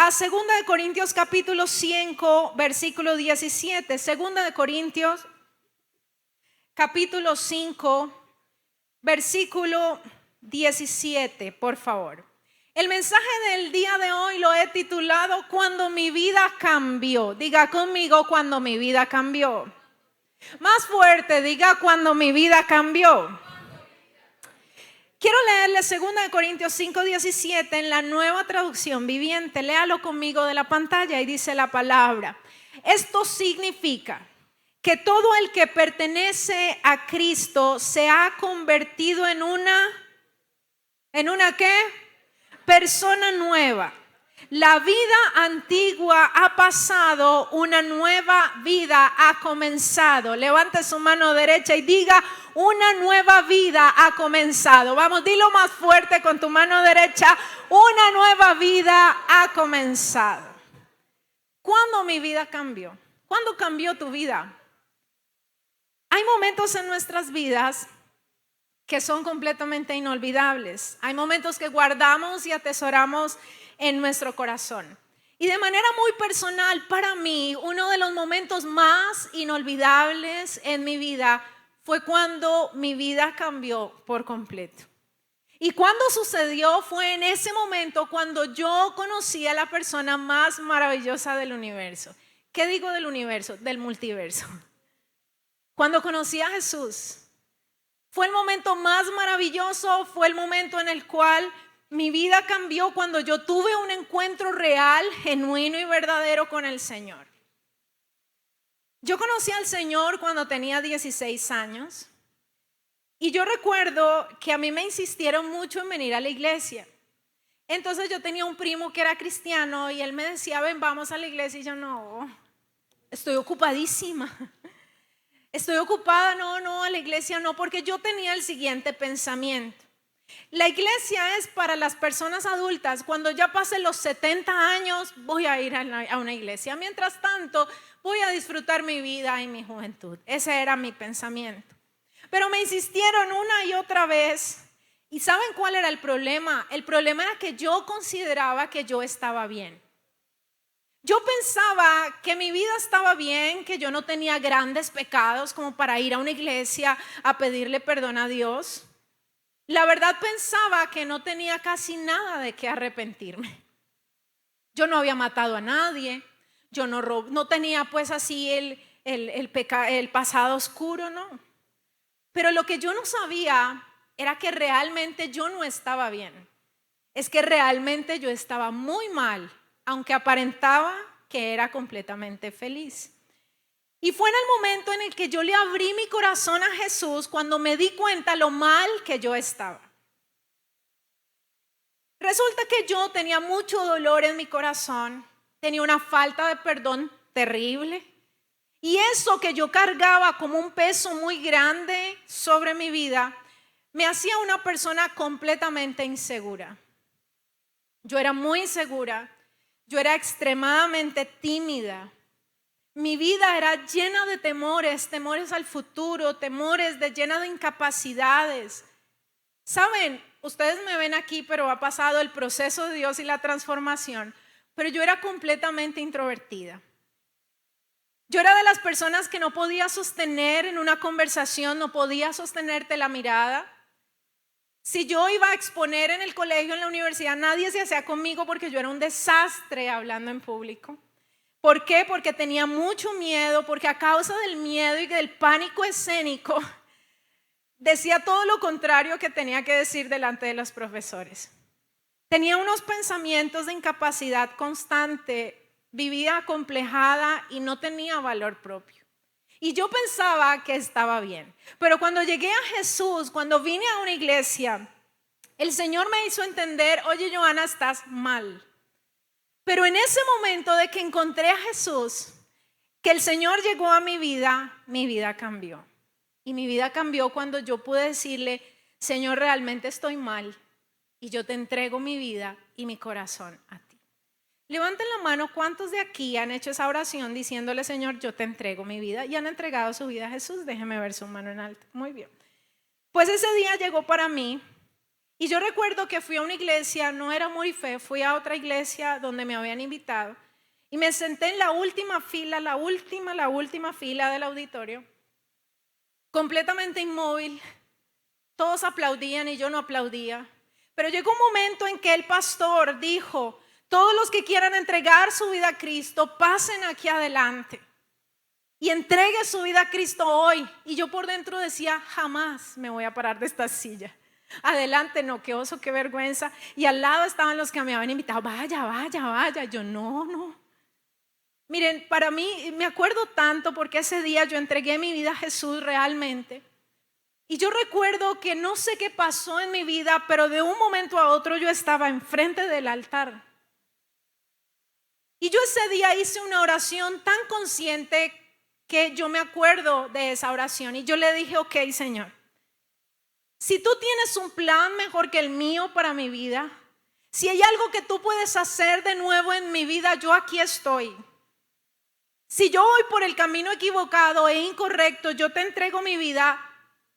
a 2 capítulo 5, versículo 17. 2 capítulo 5, versículo 17, por favor. El mensaje del día de hoy lo he titulado Cuando mi vida cambió. Diga conmigo, cuando mi vida cambió. Más fuerte, diga cuando mi vida cambió. Quiero leerle 2 5, 17 en la Nueva Traducción Viviente. Léalo conmigo de la pantalla y dice la palabra. Esto significa que todo el que pertenece a Cristo se ha convertido en una ¿qué? Persona nueva. La vida antigua ha pasado, una nueva vida ha comenzado. Levante su mano derecha y diga, una nueva vida ha comenzado. Vamos, dilo más fuerte con tu mano derecha, una nueva vida ha comenzado. ¿Cuándo mi vida cambió? ¿Cuándo cambió tu vida? Hay momentos en nuestras vidas que son completamente inolvidables. Hay momentos que guardamos y atesoramos en nuestro corazón. Y de manera muy personal, para mí, uno de los momentos más inolvidables en mi vida fue cuando mi vida cambió por completo. Y cuando sucedió fue en ese momento cuando yo conocí a la persona más maravillosa del universo. ¿Qué digo del universo? Del multiverso. Cuando conocí a Jesús. Fue el momento más maravilloso, fue el momento en el cual mi vida cambió cuando yo tuve un encuentro real, genuino y verdadero con el Señor. Yo conocí al Señor cuando tenía 16 años y yo recuerdo que a mí me insistieron mucho en venir a la iglesia. Entonces yo tenía un primo que era cristiano y él me decía, ven, vamos a la iglesia y yo no, estoy ocupadísima. Estoy ocupada, no, a la iglesia no, porque yo tenía el siguiente pensamiento. La iglesia es para las personas adultas. Cuando ya pasen los 70 años voy a ir a una iglesia. Mientras tanto voy a disfrutar mi vida y mi juventud. Ese era mi pensamiento. Pero me insistieron una y otra vez. ¿Y saben cuál era el problema? El problema era que yo consideraba que yo estaba bien. Yo pensaba que mi vida estaba bien, que yo no tenía grandes pecados como para ir a una iglesia a pedirle perdón a Dios. La verdad pensaba que no tenía casi nada de qué arrepentirme. Yo no había matado a nadie, yo no tenía pues así el pasado oscuro, no. Pero lo que yo no sabía era que realmente yo no estaba bien. Es que realmente yo estaba muy mal, aunque aparentaba que era completamente feliz. Y fue en el momento en el que yo le abrí mi corazón a Jesús cuando me di cuenta lo mal que yo estaba. Resulta que yo tenía mucho dolor en mi corazón, tenía una falta de perdón terrible. Y eso que yo cargaba como un peso muy grande sobre mi vida, me hacía una persona completamente insegura. Yo era muy insegura. Yo era extremadamente tímida. Mi vida era llena de temores al futuro, llena de incapacidades. Saben, ustedes me ven aquí, pero ha pasado el proceso de Dios y la transformación, pero yo era completamente introvertida. Yo era de las personas que no podía sostener en una conversación, no podía sostenerte la mirada. Si yo iba a exponer en el colegio, en la universidad, nadie se hacía conmigo porque yo era un desastre hablando en público. ¿Por qué? Porque tenía mucho miedo, porque a causa del miedo y del pánico escénico, decía todo lo contrario que tenía que decir delante de los profesores. Tenía unos pensamientos de incapacidad constante, vivía acomplejada y no tenía valor propio. Y yo pensaba que estaba bien. Pero cuando llegué a Jesús, cuando vine a una iglesia, el Señor me hizo entender, oye, Johanna, estás mal. Pero en ese momento de que encontré a Jesús, que el Señor llegó a mi vida cambió. Y mi vida cambió cuando yo pude decirle, Señor, realmente estoy mal y yo te entrego mi vida y mi corazón a ti. Levanten la mano, ¿cuántos de aquí han hecho esa oración diciéndole, Señor, yo te entrego mi vida? Y han entregado su vida a Jesús. Déjeme ver su mano en alto. Muy bien. Pues ese día llegó para mí Y yo recuerdo que fui a una iglesia, no era muy fe, fui a otra iglesia donde me habían invitado y me senté en la última fila, la última fila del auditorio, completamente inmóvil. Todos aplaudían y yo no aplaudía. Pero llegó un momento en que el pastor dijo: todos los que quieran entregar su vida a Cristo, pasen aquí adelante y entregue su vida a Cristo hoy. Y yo por dentro decía: jamás me voy a parar de esta silla. Adelante, no, qué oso, qué vergüenza. Y al lado estaban los que me habían invitado: vaya, vaya, vaya. Yo no. Miren, para mí me acuerdo tanto porque ese día yo entregué mi vida a Jesús realmente. Y yo recuerdo que no sé qué pasó en mi vida, pero de un momento a otro yo estaba enfrente del altar. Y yo ese día hice una oración tan consciente que yo me acuerdo de esa oración. Y yo le dije: ok, Señor, si tú tienes un plan mejor que el mío para mi vida, si hay algo que tú puedes hacer de nuevo en mi vida, yo aquí estoy. Si yo voy por el camino equivocado e incorrecto, yo te entrego mi vida.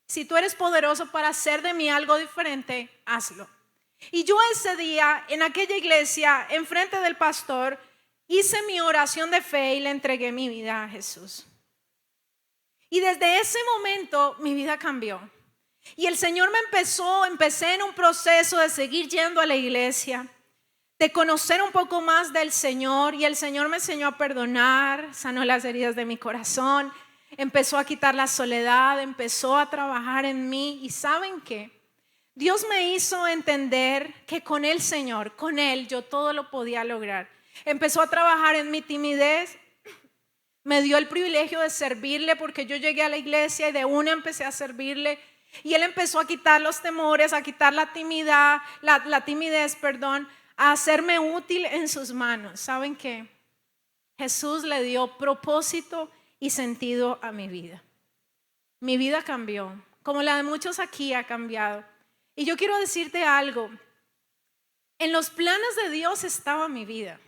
Si tú eres poderoso para hacer de mí algo diferente, hazlo. Y yo ese día, en aquella iglesia, enfrente del pastor, hice mi oración de fe y le entregué mi vida a Jesús. Y desde ese momento mi vida cambió. Y el Señor empecé en un proceso de seguir yendo a la iglesia, de conocer un poco más del Señor. Y el Señor me enseñó a perdonar, sanó las heridas de mi corazón, empezó a quitar la soledad, empezó a trabajar en mí. Y ¿saben qué? Dios me hizo entender que con el Señor, con Él, yo todo lo podía lograr. Empezó a trabajar en mi timidez. Me dio el privilegio de servirle porque yo llegué a la iglesia y de una empecé a servirle. Y Él empezó a quitar los temores, a quitar la timidez, a hacerme útil en sus manos. ¿Saben qué? Jesús le dio propósito y sentido a mi vida. Mi vida cambió, como la de muchos aquí ha cambiado. Y yo quiero decirte algo. En los planes de Dios estaba mi vida.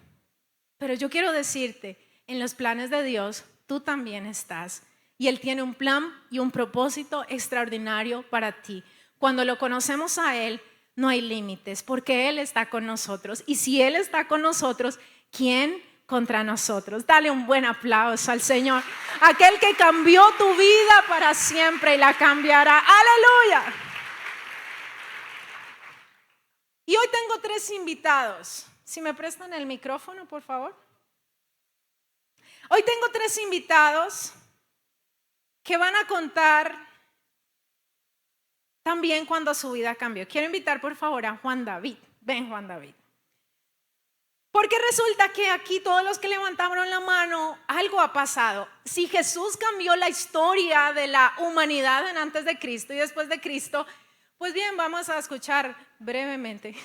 Pero yo quiero decirte, en los planes de Dios tú también estás. Y Él tiene un plan y un propósito extraordinario para ti. Cuando lo conocemos a Él, no hay límites, porque Él está con nosotros. Y si Él está con nosotros, ¿quién contra nosotros? Dale un buen aplauso al Señor. Aquel que cambió tu vida para siempre y la cambiará. ¡Aleluya! Y hoy tengo 3 invitados. Si me prestan el micrófono, por favor. Hoy tengo 3 invitados que van a contar también cuando su vida cambió. Quiero invitar por favor a Juan David. Ven, Juan David. Porque resulta que aquí todos los que levantaron la mano, algo ha pasado. Si Jesús cambió la historia de la humanidad en antes de Cristo y después de Cristo, pues bien, vamos a escuchar brevemente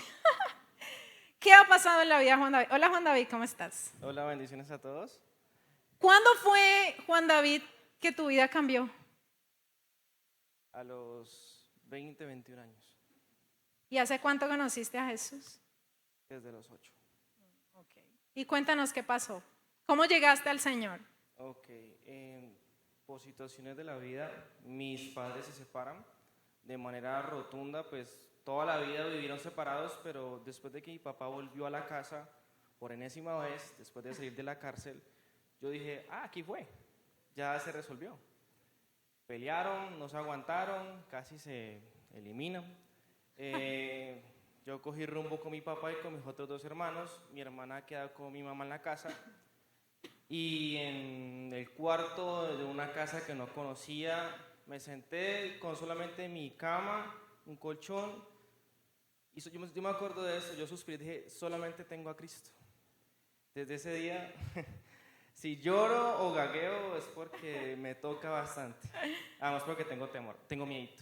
qué ha pasado en la vida de Juan David. Hola Juan David, ¿cómo estás? Hola, bendiciones a todos. ¿Cuándo fue, Juan David, que tu vida cambió? A los 20, 21 años, ¿Y hace cuánto conociste a Jesús? desde los 8. Okay. Y cuéntanos qué pasó. ¿Cómo llegaste al Señor? Ok, por situaciones de la vida, mis padres se separan de manera rotunda, pues toda la vida vivieron separados, pero después de que mi papá volvió a la casa por enésima vez, después de salir de la cárcel, yo dije, aquí fue, ya se resolvió. Pelearon, no se aguantaron, casi se eliminan. Yo cogí rumbo con mi papá y con mis otros 2 hermanos. Mi hermana quedó con mi mamá en la casa. Y en el cuarto de una casa que no conocía, me senté con solamente mi cama, un colchón. Y yo me acuerdo de eso, yo suspiré y dije, solamente tengo a Cristo. Desde ese día, si lloro o gagueo es porque me toca bastante. Además porque tengo temor, tengo miedo.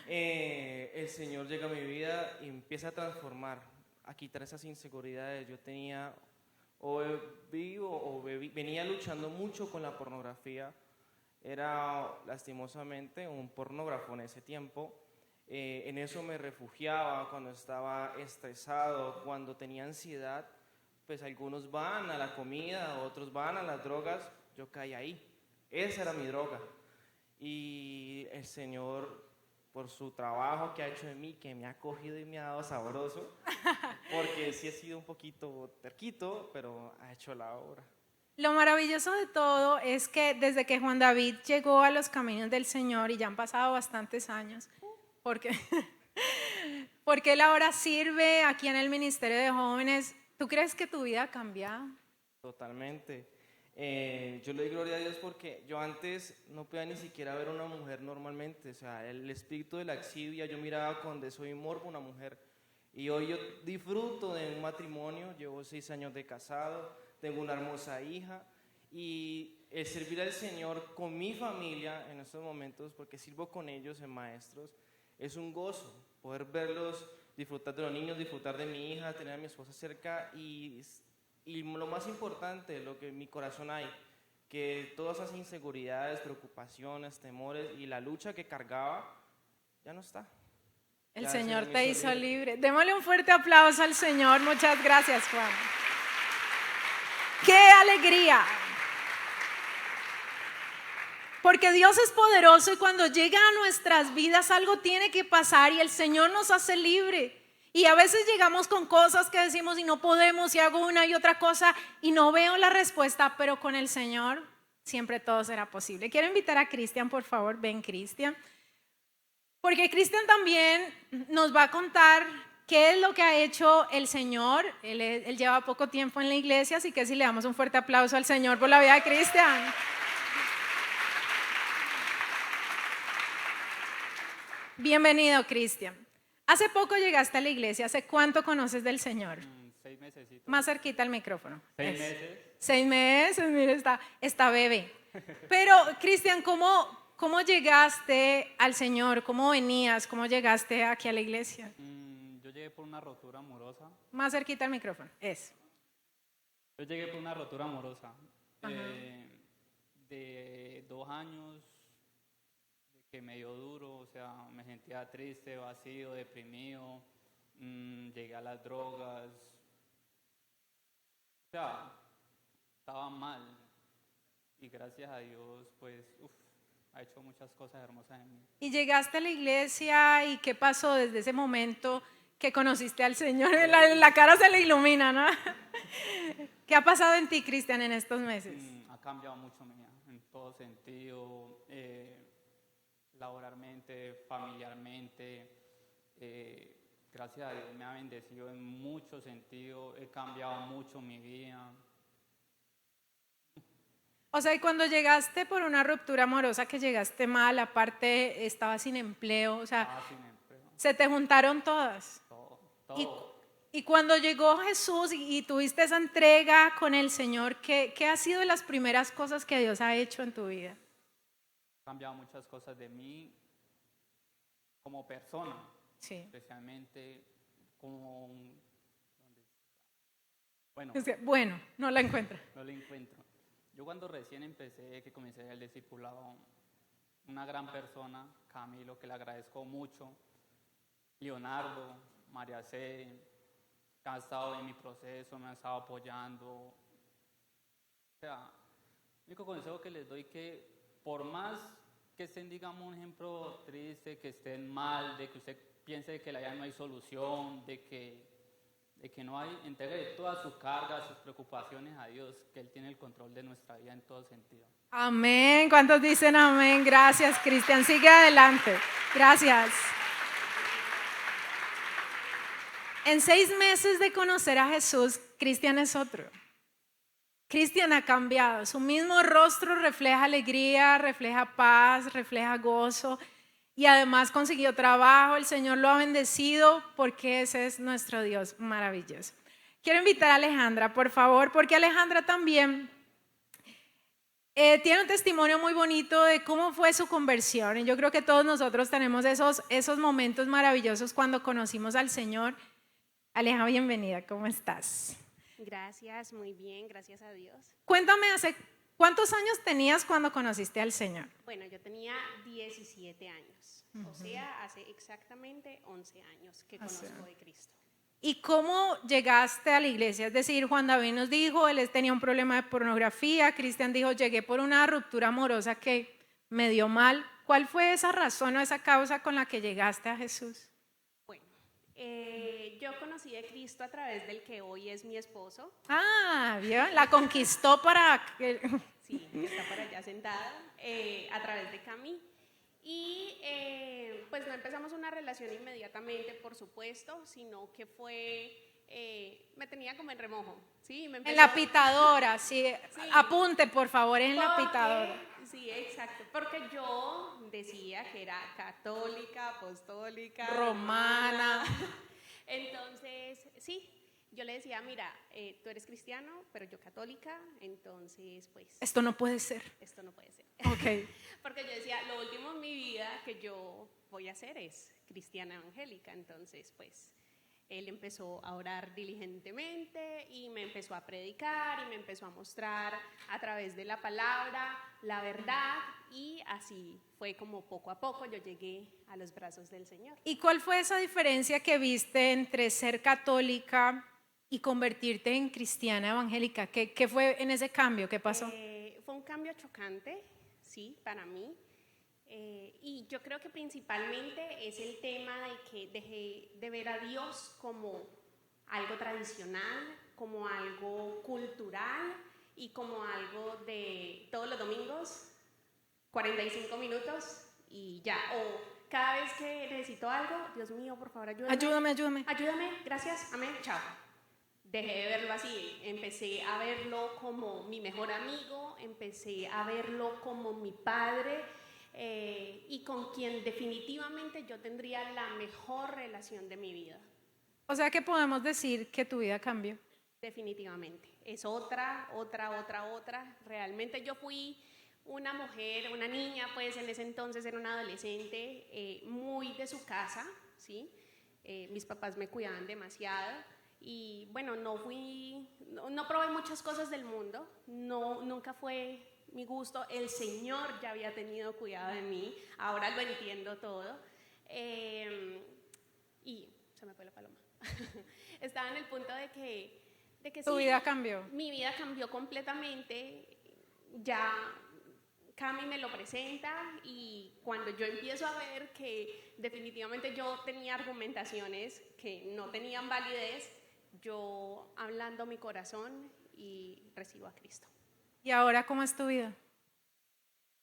El Señor llega a mi vida y empieza a transformar, a quitar esas inseguridades. Yo tenía, venía luchando mucho con la pornografía. Era lastimosamente un pornógrafo en ese tiempo. En eso me refugiaba cuando estaba estresado, cuando tenía ansiedad. Pues algunos van a la comida, otros van a las drogas. Yo caí ahí. Esa era mi droga. Y el Señor por su trabajo que ha hecho en mí, que me ha cogido y me ha dado sabroso, porque sí he sido un poquito terquito, pero ha hecho la obra. Lo maravilloso de todo es que desde que Juan David llegó a los caminos del Señor, y ya han pasado bastantes años, porque, porque él ahora sirve aquí en el Ministerio de Jóvenes, ¿tú crees que tu vida ha cambiado? Totalmente. Yo le doy gloria a Dios porque yo antes no podía ni siquiera ver a una mujer normalmente, o sea, el espíritu de la exibia, yo miraba con deseo y morbo una mujer, y hoy yo disfruto de un matrimonio, llevo 6 años de casado, tengo una hermosa hija, y el servir al Señor con mi familia en estos momentos, porque sirvo con ellos en maestros, es un gozo poder verlos, disfrutar de los niños, disfrutar de mi hija, tener a mi esposa cerca y lo más importante, lo que en mi corazón hay, que todas esas inseguridades, preocupaciones, temores y la lucha que cargaba, ya no está. El Ya Señor me te hizo hizo libre. libre. Démosle un fuerte aplauso al Señor. Muchas gracias, Juan. ¡Qué alegría! Porque Dios es poderoso y cuando llega a nuestras vidas algo tiene que pasar y el Señor nos hace libre. Y a veces llegamos con cosas que decimos y no podemos y hago una y otra cosa y no veo la respuesta, pero con el Señor siempre todo será posible. Quiero invitar a Cristian, por favor, ven Cristian. Porque Cristian también nos va a contar qué es lo que ha hecho el Señor. Él lleva poco tiempo en la iglesia, así que si le damos un fuerte aplauso al Señor por la vida de Cristian. Bienvenido, Cristian. Hace poco llegaste a la iglesia. ¿Hace cuánto conoces del Señor? 6 mesecitos. Más cerquita al micrófono. 6 meses. 6 meses, mire, está bebé. Pero, Cristian, ¿cómo llegaste al Señor? ¿Cómo venías? ¿Cómo llegaste aquí a la iglesia? Yo llegué por una rotura amorosa. Más cerquita al micrófono. Yo llegué por una rotura amorosa. Ajá. De 2 años, de que me dio duro, o sea, me sentía triste, vacío, deprimido. Llegué a las drogas. O sea, estaba mal. Y gracias a Dios, pues, ha hecho muchas cosas hermosas en mí. Y llegaste a la iglesia y ¿qué pasó desde ese momento que conociste al Señor? La cara se le ilumina, ¿no? ¿Qué ha pasado en ti, Cristian, en estos meses? Ha cambiado mucho mi vida, en todo sentido, laboralmente, familiarmente. Gracias a Dios me ha bendecido en muchos sentidos, he cambiado mucho mi vida. O sea, y cuando llegaste por una ruptura amorosa, que llegaste mal, aparte estabas sin empleo, o sea, Estaba sin empleo, se te juntaron todas. todo. Y cuando llegó Jesús y tuviste esa entrega con el Señor, ¿qué ha sido de las primeras cosas que Dios ha hecho en tu vida? He cambiado muchas cosas de mí como persona, Sí. especialmente como bueno, Bueno, no la encuentro. no lo encuentro. Yo cuando recién empecé, que comencé el discipulado, una gran persona, Camilo, que le agradezco mucho, Leonardo, María C, que han estado en mi proceso, me han estado apoyando. O sea, el único consejo que les doy que por más que estén, digamos, un ejemplo triste, que estén mal, de que usted piense que la vida no hay solución, de que no hay, entregue todas sus cargas, sus preocupaciones a Dios, que Él tiene el control de nuestra vida en todo sentido. Amén. ¿Cuántos dicen amén? Gracias, Cristian. Sigue adelante. Gracias. En 6 meses de conocer a Jesús, Cristian es otro. Cristian ha cambiado. Su mismo rostro refleja alegría, refleja paz, refleja gozo. Y además consiguió trabajo, el Señor lo ha bendecido porque ese es nuestro Dios maravilloso. Quiero invitar a Alejandra, por favor, porque Alejandra también tiene un testimonio muy bonito de cómo fue su conversión. Y yo creo que todos nosotros tenemos esos momentos maravillosos cuando conocimos al Señor. Aleja, bienvenida, ¿cómo estás? Gracias, muy bien, gracias a Dios. Cuéntame, ¿cuántos años tenías cuando conociste al Señor? Bueno, yo tenía 17 años, o sea, hace exactamente 11 años que conozco de Cristo. ¿Y cómo llegaste a la iglesia? Es decir, Juan David nos dijo, él tenía un problema de pornografía, Cristian dijo, llegué por una ruptura amorosa que me dio mal. ¿Cuál fue esa razón o esa causa con la que llegaste a Jesús? Bueno, yo conocí a Cristo a través del que hoy es mi esposo. Ah, ¿vio? La conquistó para que... Sí, que está por allá sentada, a través de Cami. Y pues no empezamos una relación inmediatamente, por supuesto, sino que me tenía como en remojo, ¿sí? En la pitadora, sí. Sí. Apunte, por favor, en la Porque- pitadora. Sí, exacto, porque yo decía que era católica, apostólica, Romana. Entonces, sí, yo le decía, mira, tú eres cristiano, pero yo católica, entonces, pues, Esto no puede ser. esto no puede ser. Ok. Porque yo decía, lo último en mi vida que yo voy a hacer es cristiana evangélica, entonces, pues, él empezó a orar diligentemente y me empezó a predicar y me empezó a mostrar a través de la palabra la verdad, y así fue como poco a poco yo llegué a los brazos del Señor. ¿Y cuál fue esa diferencia que viste entre ser católica y convertirte en cristiana evangélica? ¿Qué fue en ese cambio? ¿Qué pasó? Fue un cambio chocante, sí, para mí. Y yo creo que principalmente es el tema de que dejé de ver a Dios como algo tradicional, como algo cultural y como algo de todos los domingos, 45 minutos y ya. O cada vez que necesito algo, Dios mío, por favor, ayúdame. Ayúdame. Ayúdame, gracias, amén, chao. Dejé de verlo así, empecé a verlo como mi mejor amigo, empecé a verlo como mi padre, y con quien definitivamente yo tendría la mejor relación de mi vida. O sea que podemos decir que tu vida cambió. Definitivamente. Es otra. Realmente yo fui una mujer, una niña, pues en ese entonces era una adolescente, muy de su casa, ¿sí? Mis papás me cuidaban demasiado. Y bueno, no probé muchas cosas del mundo, nunca fue mi gusto. El Señor ya había tenido cuidado de mí, ahora lo entiendo todo. Y se me fue la paloma. Estaba en el punto de que Tu sí, vida cambió. mi vida cambió completamente. Ya Cami me lo presenta y cuando yo empiezo a ver que definitivamente yo tenía argumentaciones que no tenían validez, yo hablando mi corazón y recibo a Cristo. ¿Y ahora cómo es tu vida?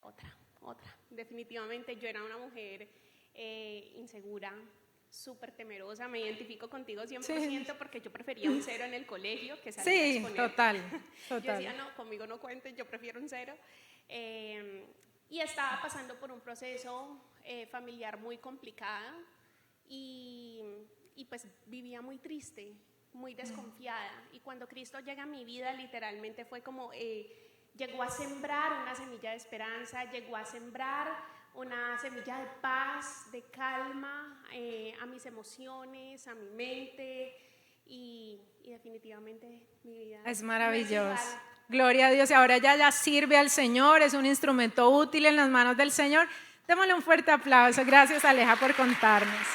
Otra. Definitivamente yo era una mujer insegura, súper temerosa. Me identifico contigo 100%, sí. Porque yo prefería un 0 en el colegio que salir a exponer. Total. Yo decía, no, conmigo no cuenten, yo prefiero un 0. Y estaba pasando por un proceso familiar muy complicado y pues vivía muy triste, muy desconfiada. Y cuando Cristo llega a mi vida, literalmente fue como llegó a sembrar una semilla de esperanza, llegó a sembrar una semilla de paz, de calma a mis emociones, a mi mente, y definitivamente mi vida es maravilloso. Gloria a Dios. Y ahora ya sirve al Señor, es un instrumento útil en las manos del Señor. Démosle un fuerte aplauso. Gracias, Aleja, por contarnos.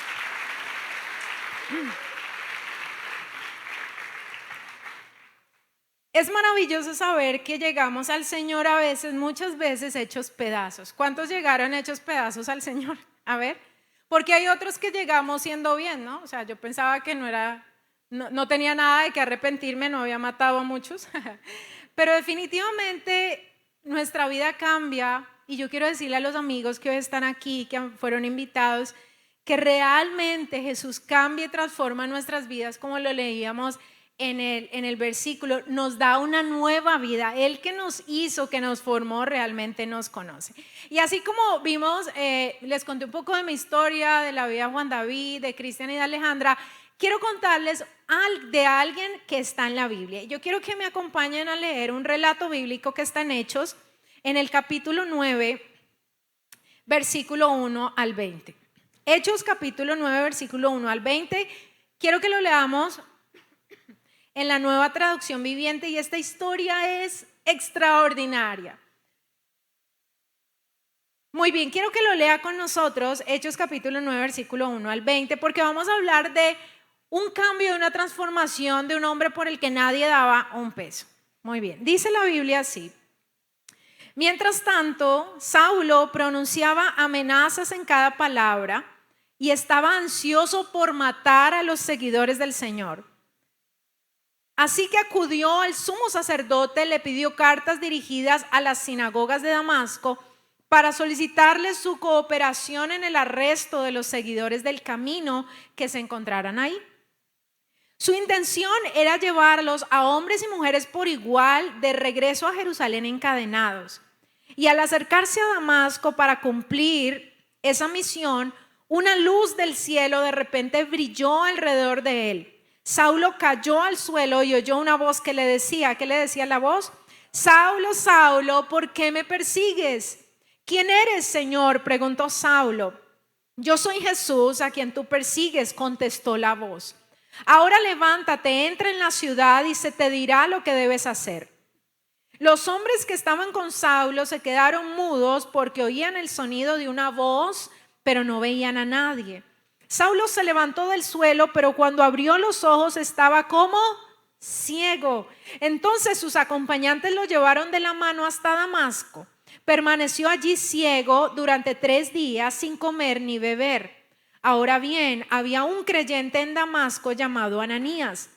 Es maravilloso saber que llegamos al Señor a veces, muchas veces hechos pedazos. ¿Cuántos llegaron hechos pedazos al Señor? A ver, porque hay otros que llegamos siendo bien, ¿no? O sea, yo pensaba que no tenía nada de que arrepentirme, no había matado a muchos, pero definitivamente nuestra vida cambia y yo quiero decirle a los amigos que hoy están aquí, que fueron invitados, que realmente Jesús cambia y transforma nuestras vidas, como lo leíamos en el versículo, nos da una nueva vida. Él que nos hizo, que nos formó, realmente nos conoce. Y así como vimos, les conté un poco de mi historia, de la vida de Juan David, de Cristian y de Alejandra. Quiero contarles de alguien que está en la Biblia. Yo quiero que me acompañen a leer un relato bíblico que está en Hechos, en el capítulo 9, versículo 1 al 20. Hechos capítulo 9, versículo 1 al 20. Quiero que lo leamos en la Nueva Traducción Viviente, y esta historia es extraordinaria. Muy bien, quiero que lo lea con nosotros, Hechos capítulo 9, versículo 1 al 20, porque vamos a hablar de un cambio, de una transformación de un hombre por el que nadie daba un peso. Muy bien, dice la Biblia así. Mientras tanto, Saulo pronunciaba amenazas en cada palabra y estaba ansioso por matar a los seguidores del Señor. Así que acudió al sumo sacerdote, le pidió cartas dirigidas a las sinagogas de Damasco para solicitarle su cooperación en el arresto de los seguidores del camino que se encontraran ahí. Su intención era llevarlos a hombres y mujeres por igual de regreso a Jerusalén encadenados. Y al acercarse a Damasco para cumplir esa misión, una luz del cielo de repente brilló alrededor de él. Saulo cayó al suelo y oyó una voz que le decía, ¿qué le decía la voz? Saulo, Saulo, ¿por qué me persigues? ¿Quién eres, Señor?, preguntó Saulo. Yo soy Jesús a quien tú persigues, contestó la voz. Ahora levántate, entra en la ciudad y se te dirá lo que debes hacer. Los hombres que estaban con Saulo se quedaron mudos porque oían el sonido de una voz, pero no veían a nadie. Saulo se levantó del suelo, pero cuando abrió los ojos estaba como ciego. Entonces sus acompañantes lo llevaron de la mano hasta Damasco. Permaneció allí ciego durante 3 días sin comer ni beber. Ahora bien, había un creyente en Damasco llamado Ananías.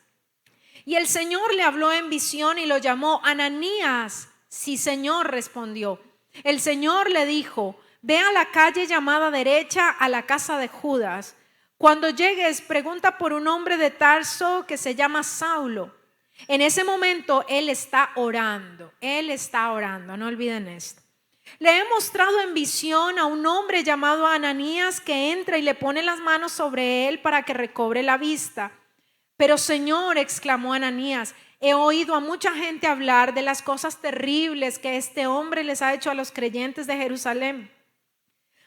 Y el Señor le habló en visión y lo llamó Ananías. Sí, Señor, respondió. El Señor le dijo, ve a la calle llamada derecha a la casa de Judas. Cuando llegues, pregunta por un hombre de Tarso que se llama Saulo. En ese momento él está orando, no olviden esto. Le he mostrado en visión a un hombre llamado Ananías que entra y le pone las manos sobre él para que recobre la vista. Pero Señor, exclamó Ananías, he oído a mucha gente hablar de las cosas terribles que este hombre les ha hecho a los creyentes de Jerusalén.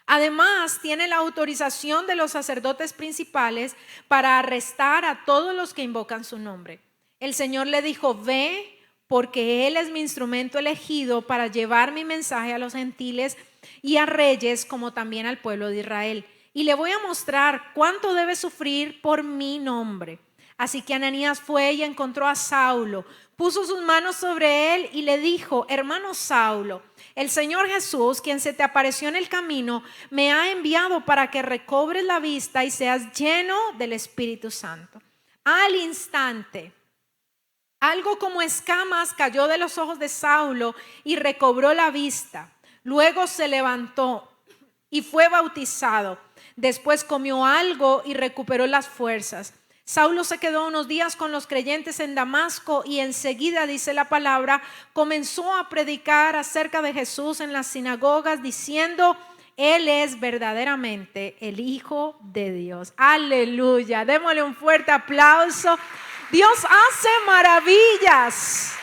Además, tiene la autorización de los sacerdotes principales para arrestar a todos los que invocan su nombre. El Señor le dijo, ve, porque Él es mi instrumento elegido para llevar mi mensaje a los gentiles y a reyes, como también al pueblo de Israel. Y le voy a mostrar cuánto debe sufrir por mi nombre. Así que Ananías fue y encontró a Saulo, puso sus manos sobre él y le dijo, hermano Saulo, el Señor Jesús, quien se te apareció en el camino, me ha enviado para que recobres la vista y seas lleno del Espíritu Santo. Al instante, algo como escamas cayó de los ojos de Saulo y recobró la vista. Luego se levantó y fue bautizado. Después comió algo y recuperó las fuerzas. Saulo se quedó unos días con los creyentes en Damasco y enseguida, dice la palabra, comenzó a predicar acerca de Jesús en las sinagogas diciendo, Él es verdaderamente el Hijo de Dios. Aleluya, démosle un fuerte aplauso. Dios hace maravillas.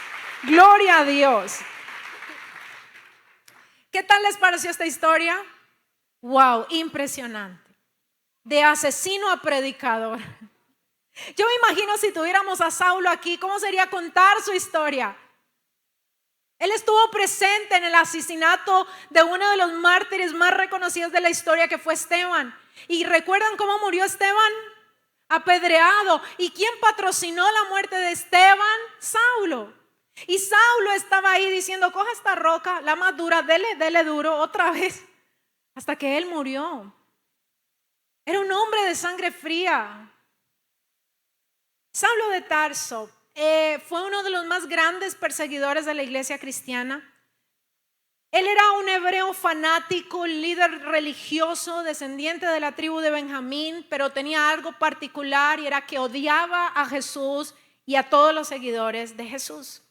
Gloria a Dios. ¿Qué tal les pareció esta historia? Wow, impresionante. De asesino a predicador. Yo me imagino si tuviéramos a Saulo aquí, ¿cómo sería contar su historia? Él estuvo presente en el asesinato de uno de los mártires más reconocidos de la historia, que fue Esteban. ¿Y recuerdan cómo murió Esteban? Apedreado. ¿Y quién patrocinó la muerte de Esteban? Saulo. Y Saulo estaba ahí diciendo, coja esta roca, la más dura, dele duro otra vez, hasta que él murió. Era un hombre de sangre fría. Saulo de Tarso fue uno de los más grandes perseguidores de la iglesia cristiana. Él era un hebreo fanático, líder religioso, descendiente de la tribu de Benjamín, pero tenía algo particular y era que odiaba a Jesús y a todos los seguidores de Jesús.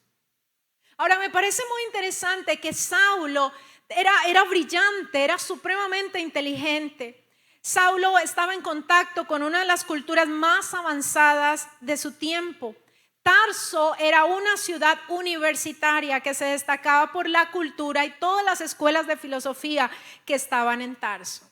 Ahora, me parece muy interesante que Saulo era brillante, era supremamente inteligente. Saulo estaba en contacto con una de las culturas más avanzadas de su tiempo. Tarso era una ciudad universitaria que se destacaba por la cultura y todas las escuelas de filosofía que estaban en Tarso.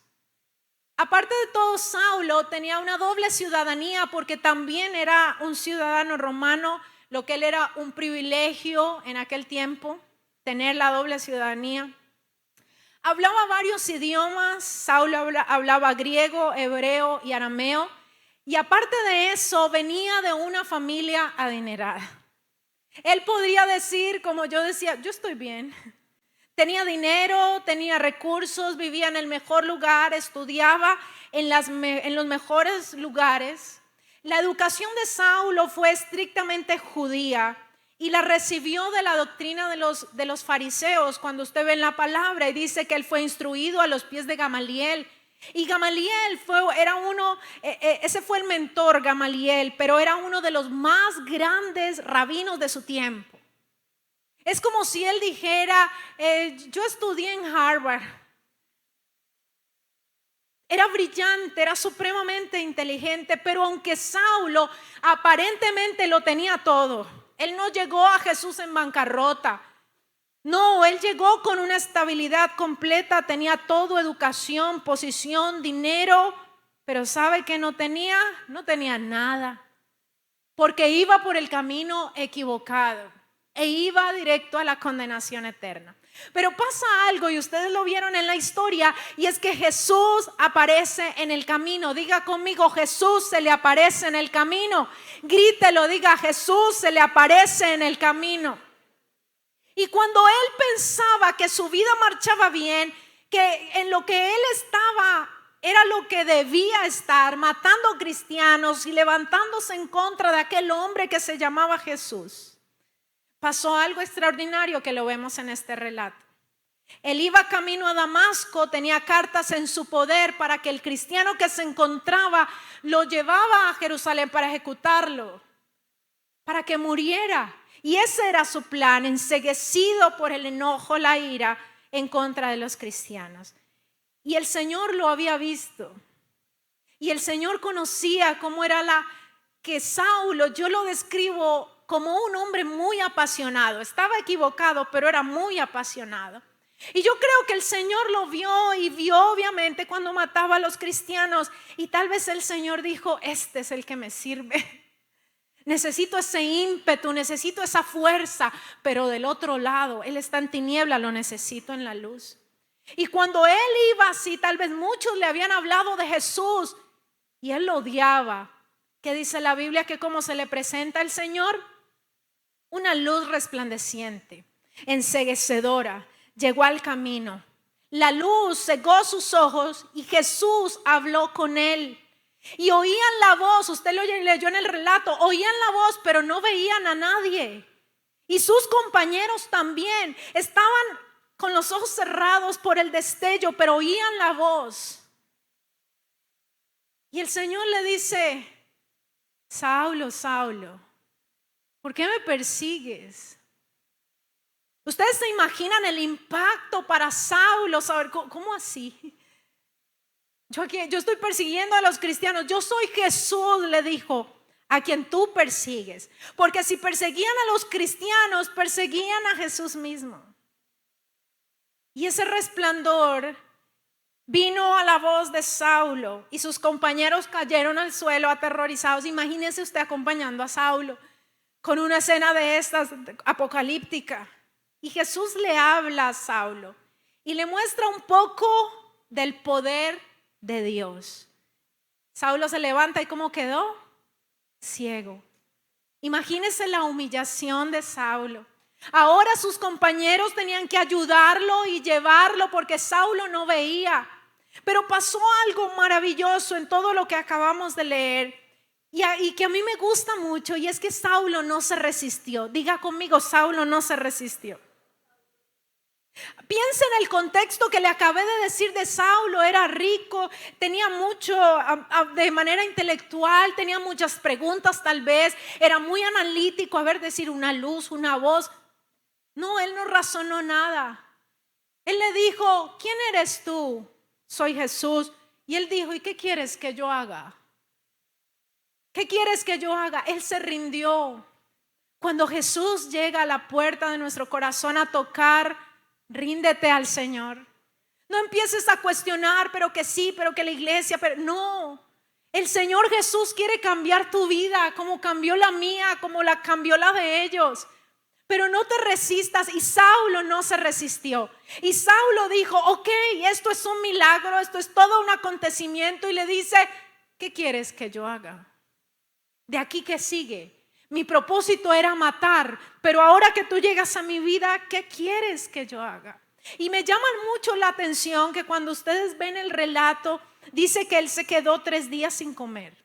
Aparte de todo, Saulo tenía una doble ciudadanía porque también era un ciudadano romano, lo que él era un privilegio en aquel tiempo, tener la doble ciudadanía. Hablaba varios idiomas. Saulo hablaba griego, hebreo y arameo. Y aparte de eso, venía de una familia adinerada. Él podría decir, como yo decía, yo estoy bien. Tenía dinero, tenía recursos, vivía en el mejor lugar, estudiaba en los mejores lugares. La educación de Saulo fue estrictamente judía y la recibió de la doctrina de los fariseos. Cuando usted ve en la palabra y dice que él fue instruido a los pies de Gamaliel. Y Gamaliel ese fue el mentor Gamaliel, pero era uno de los más grandes rabinos de su tiempo. Es como si él dijera, yo estudié en Harvard. Era brillante, era supremamente inteligente, pero aunque Saulo aparentemente lo tenía todo, él no llegó a Jesús en bancarrota. No, él llegó con una estabilidad completa, tenía todo, educación, posición, dinero, pero ¿sabe qué no tenía? No tenía nada, porque iba por el camino equivocado e iba directo a la condenación eterna. Pero pasa algo y ustedes lo vieron en la historia, y es que Jesús aparece en el camino. Diga conmigo, Jesús se le aparece en el camino. Grítelo, diga, Jesús se le aparece en el camino. Y cuando él pensaba que su vida marchaba bien, que en lo que él estaba era lo que debía estar, matando cristianos y levantándose en contra de aquel hombre que se llamaba Jesús, pasó algo extraordinario que lo vemos en este relato. Él iba camino a Damasco, tenía cartas en su poder para que el cristiano que se encontraba lo llevaba a Jerusalén para ejecutarlo, para que muriera. Y ese era su plan, enceguecido por el enojo, la ira en contra de los cristianos. Y el Señor lo había visto. Y el Señor conocía cómo era que Saulo, yo lo describo como un hombre muy apasionado. Estaba equivocado, pero era muy apasionado. Y yo creo que el Señor lo vio y vio obviamente cuando mataba a los cristianos. Y tal vez el Señor dijo, este es el que me sirve. Necesito ese ímpetu, necesito esa fuerza, pero del otro lado, él está en tiniebla, lo necesito en la luz. Y cuando él iba así, tal vez muchos le habían hablado de Jesús y él lo odiaba. ¿Qué dice la Biblia? Que como se le presenta al Señor, una luz resplandeciente, enceguecedora, llegó al camino. La luz cegó sus ojos y Jesús habló con él. Y oían la voz, usted lo leyó en el relato, oían la voz pero no veían a nadie. Y sus compañeros también estaban con los ojos cerrados por el destello, pero oían la voz. Y el Señor le dice, Saulo, Saulo, ¿por qué me persigues? Ustedes se imaginan el impacto para Saulo, saber cómo así. Yo estoy persiguiendo a los cristianos. Yo soy Jesús, le dijo, a quien tú persigues. Porque si perseguían a los cristianos, perseguían a Jesús mismo. Y ese resplandor vino a la voz de Saulo y sus compañeros cayeron al suelo aterrorizados. Imagínese usted acompañando a Saulo con una escena de estas apocalíptica. Y Jesús le habla a Saulo y le muestra un poco del poder de Dios. Saulo se levanta y ¿cómo quedó? Ciego. Imagínese la humillación de Saulo. Ahora sus compañeros tenían que ayudarlo y llevarlo porque Saulo no veía. Pero pasó algo maravilloso en todo lo que acabamos de leer y que a mí me gusta mucho, y es que Saulo no se resistió. Diga conmigo, Saulo no se resistió. Piensa en el contexto que le acabé de decir de Saulo. Era rico, tenía mucho de manera intelectual, tenía muchas preguntas tal vez, era muy analítico, a ver, decir una luz, una voz. No, él no razonó nada. Él le dijo, ¿quién eres tú? Soy Jesús. Y él dijo, ¿y qué quieres que yo haga? ¿Qué quieres que yo haga? Él se rindió. Cuando Jesús llega a la puerta de nuestro corazón a tocar, ríndete al Señor. No empieces a cuestionar, pero que sí, pero que la iglesia, pero no. El Señor Jesús quiere cambiar tu vida como cambió la mía, como la cambió la de ellos. Pero no te resistas. Y Saulo no se resistió. Y Saulo dijo, ok, esto es un milagro, esto es todo un acontecimiento. Y le dice, ¿qué quieres que yo haga? De aquí que sigue. Mi propósito era matar, pero ahora que tú llegas a mi vida, ¿qué quieres que yo haga? Y me llama mucho la atención que cuando ustedes ven el relato, dice que él se quedó 3 días sin comer.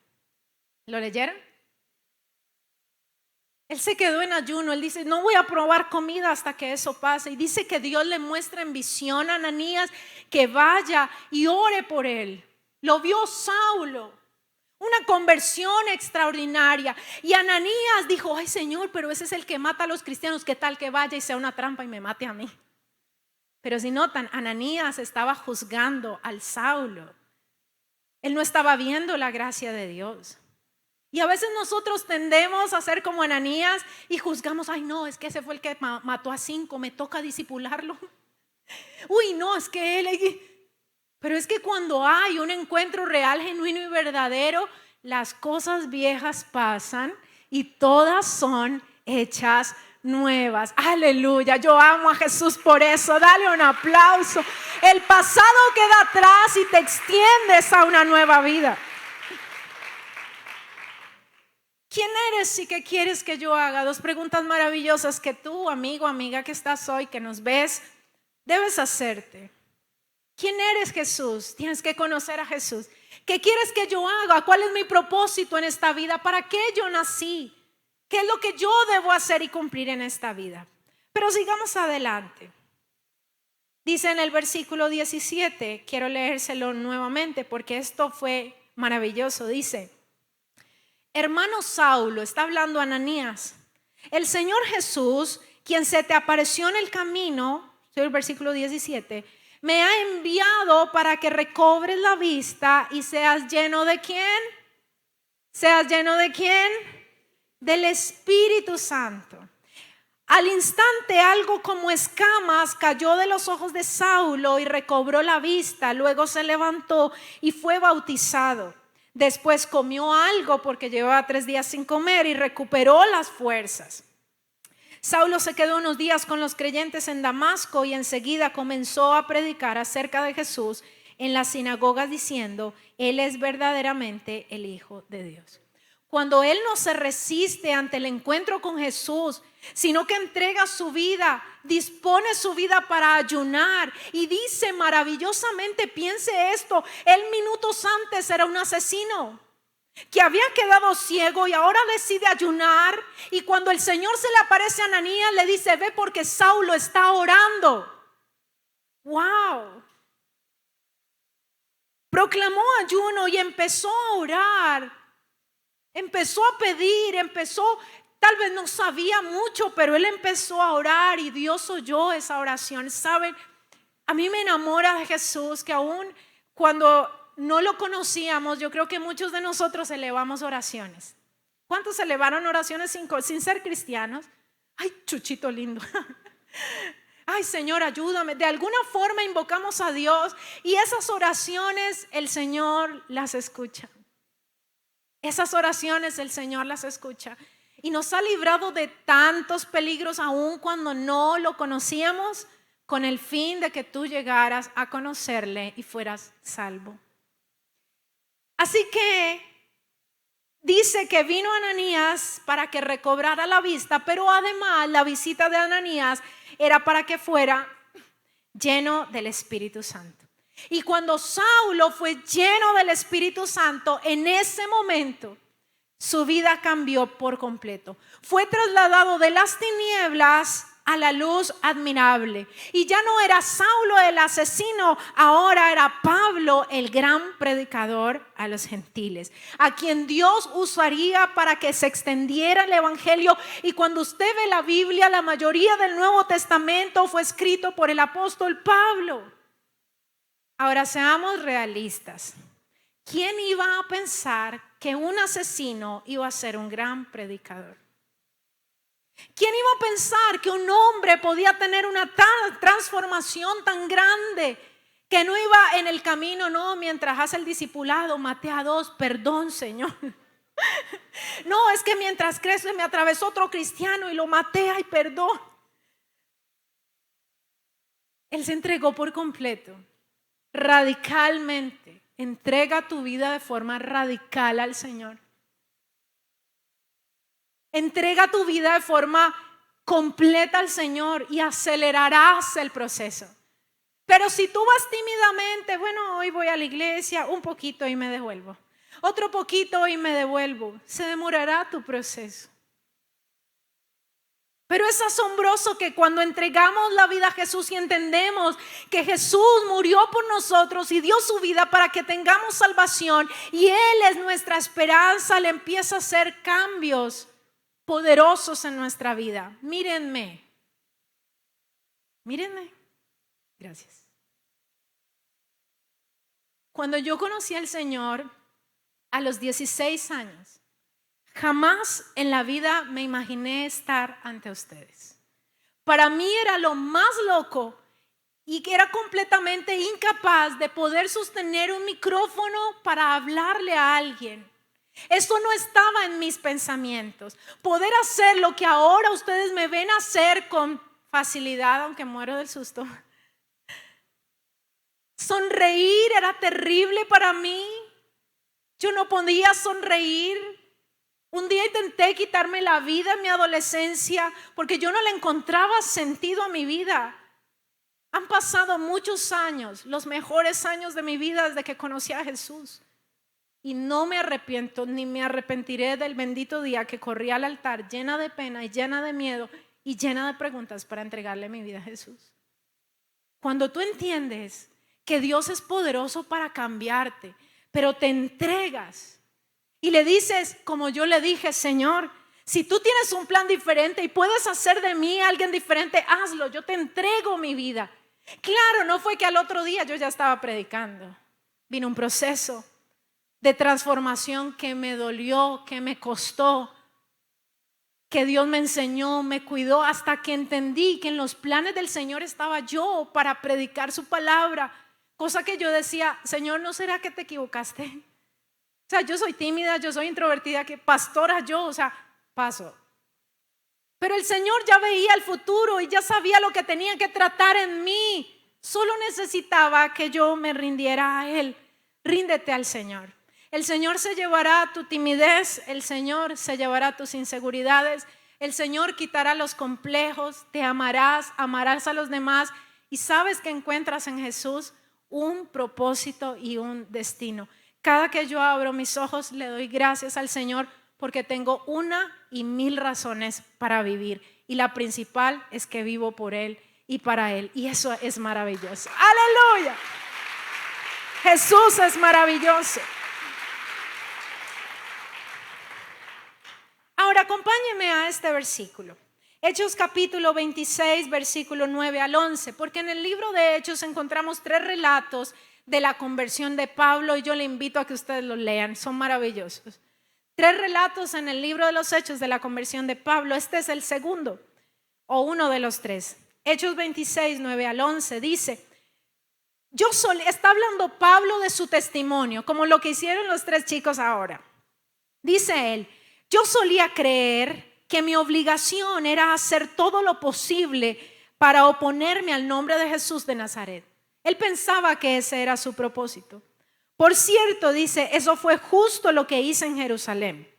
¿Lo leyeron? Él se quedó en ayuno. Él dice, no voy a probar comida hasta que eso pase. Y dice que Dios le muestra en visión a Ananías que vaya y ore por él. Lo vio Saulo. Una conversión extraordinaria. Y Ananías dijo, ay Señor, pero ese es el que mata a los cristianos. ¿Qué tal que vaya y sea una trampa y me mate a mí? Pero si notan, Ananías estaba juzgando al Saulo. Él no estaba viendo la gracia de Dios. Y a veces nosotros tendemos a ser como Ananías y juzgamos, ay no, es que ese fue el que mató a 5, me toca disipularlo. Uy, no, es que él... Pero es que cuando hay un encuentro real, genuino y verdadero, las cosas viejas pasan y todas son hechas nuevas. Aleluya, yo amo a Jesús por eso. Dale un aplauso. El pasado queda atrás y te extiendes a una nueva vida. ¿Quién eres y qué quieres que yo haga? 2 preguntas maravillosas que tú, amigo, amiga que estás hoy, que nos ves, debes hacerte. ¿Quién eres, Jesús? Tienes que conocer a Jesús. ¿Qué quieres que yo haga? ¿Cuál es mi propósito en esta vida? ¿Para qué yo nací? ¿Qué es lo que yo debo hacer y cumplir en esta vida? Pero sigamos adelante. Dice en el versículo 17, quiero leérselo nuevamente porque esto fue maravilloso. Dice, hermano Saulo, está hablando Ananías, el Señor Jesús, quien se te apareció en el camino, soy el versículo 17, me ha enviado para que recobres la vista y seas lleno ¿de quién? ¿Seas lleno de quién? Del Espíritu Santo. Al instante algo como escamas cayó de los ojos de Saulo y recobró la vista. Luego se levantó y fue bautizado. Después comió algo porque llevaba 3 días sin comer y recuperó las fuerzas. Saulo se quedó unos días con los creyentes en Damasco y enseguida comenzó a predicar acerca de Jesús en las sinagogas diciendo, Él es verdaderamente el Hijo de Dios. Cuando él no se resiste ante el encuentro con Jesús, sino que entrega su vida, dispone su vida para ayunar y dice maravillosamente, piense esto, él minutos antes era un asesino que había quedado ciego y ahora decide ayunar, y cuando el Señor se le aparece a Ananías le dice, ve porque Saulo está orando. Wow. Proclamó ayuno y empezó a orar, empezó a pedir, tal vez no sabía mucho, pero él empezó a orar y Dios oyó esa oración. Saben, a mí me enamora de Jesús, que aún cuando no lo conocíamos, yo creo que muchos de nosotros elevamos oraciones. ¿Cuántos elevaron oraciones sin ser cristianos? Ay, Chuchito lindo. Ay, Señor, ayúdame. De alguna forma invocamos a Dios y esas oraciones el Señor las escucha. Esas oraciones el Señor las escucha y nos ha librado de tantos peligros aún cuando no lo conocíamos, con el fin de que tú llegaras a conocerle y fueras salvo. Así que dice que vino Ananías para que recobrara la vista, pero además la visita de Ananías era para que fuera lleno del Espíritu Santo. Y cuando Saulo fue lleno del Espíritu Santo, en ese momento su vida cambió por completo. Fue trasladado de las tinieblas a la luz admirable. Y ya no era Saulo el asesino, ahora era Pablo el gran predicador a los gentiles, a quien Dios usaría para que se extendiera el evangelio. Y cuando usted ve la Biblia, la mayoría del Nuevo Testamento fue escrito por el apóstol Pablo. Ahora seamos realistas. ¿Quién iba a pensar que un asesino iba a ser un gran predicador? ¿Quién iba a pensar que un hombre podía tener una transformación tan grande, que no iba en el camino, no, mientras hace el discipulado, maté a 2, perdón Señor? No, es que mientras crece me atravesó otro cristiano y lo maté, ay perdón. Él se entregó por completo, radicalmente. Entrega tu vida de forma radical al Señor. Entrega tu vida de forma completa al Señor y acelerarás el proceso. Pero si tú vas tímidamente, bueno, hoy voy a la iglesia, un poquito y me devuelvo. Otro poquito y me devuelvo. Se demorará tu proceso. Pero es asombroso que cuando entregamos la vida a Jesús y entendemos que Jesús murió por nosotros y dio su vida para que tengamos salvación y Él es nuestra esperanza, le empieza a hacer cambios poderosos en nuestra vida. Mírenme. Gracias. Cuando yo conocí al Señor a los 16 años, jamás en la vida me imaginé estar ante ustedes. Para mí era lo más loco y que era completamente incapaz de poder sostener un micrófono para hablarle a alguien. Eso no estaba en mis pensamientos. Poder hacer lo que ahora ustedes me ven hacer con facilidad, aunque muero del susto. Sonreír era terrible para mí. Yo no podía sonreír. Un día intenté quitarme la vida en mi adolescencia porque yo no le encontraba sentido a mi vida. Han pasado muchos años, los mejores años de mi vida desde que conocí a Jesús. Y no me arrepiento ni me arrepentiré del bendito día que corrí al altar llena de pena y llena de miedo y llena de preguntas para entregarle mi vida a Jesús. Cuando tú entiendes que Dios es poderoso para cambiarte, pero te entregas y le dices, como yo le dije, Señor, si tú tienes un plan diferente y puedes hacer de mí alguien diferente, hazlo, yo te entrego mi vida. Claro, no fue que al otro día yo ya estaba predicando. Vino un proceso de transformación que me dolió, que me costó, que Dios me enseñó, me cuidó, hasta que entendí que en los planes del Señor estaba yo para predicar su palabra. Cosa que yo decía, Señor, ¿no será que te equivocaste? O sea, yo soy tímida, yo soy introvertida, que pastora yo, o sea, paso. Pero el Señor ya veía el futuro y ya sabía lo que tenía que tratar en mí. Solo necesitaba que yo me rindiera a Él. Ríndete al Señor. El Señor se llevará tu timidez, el Señor se llevará tus inseguridades, el Señor quitará los complejos, te amarás, amarás a los demás y sabes que encuentras en Jesús un propósito y un destino. Cada que yo abro mis ojos le doy gracias al Señor porque tengo 1,000 razones para vivir y la principal es que vivo por Él y para Él y eso es maravilloso. ¡Aleluya! Jesús es maravilloso. Ahora acompáñeme a este versículo. Hechos capítulo 26, versículo 9 al 11, porque en el libro de Hechos encontramos 3 relatos de la conversión de Pablo y yo le invito a que ustedes los lean, son maravillosos. 3 relatos en el libro de los Hechos de la conversión de Pablo, este es el segundo o uno de los 3. Hechos 26, 9 al 11 dice, está hablando Pablo de su testimonio, como lo que hicieron los 3 chicos ahora. Dice él, yo solía creer que mi obligación era hacer todo lo posible para oponerme al nombre de Jesús de Nazaret. Él pensaba que ese era su propósito. Por cierto, dice, eso fue justo lo que hice en Jerusalén.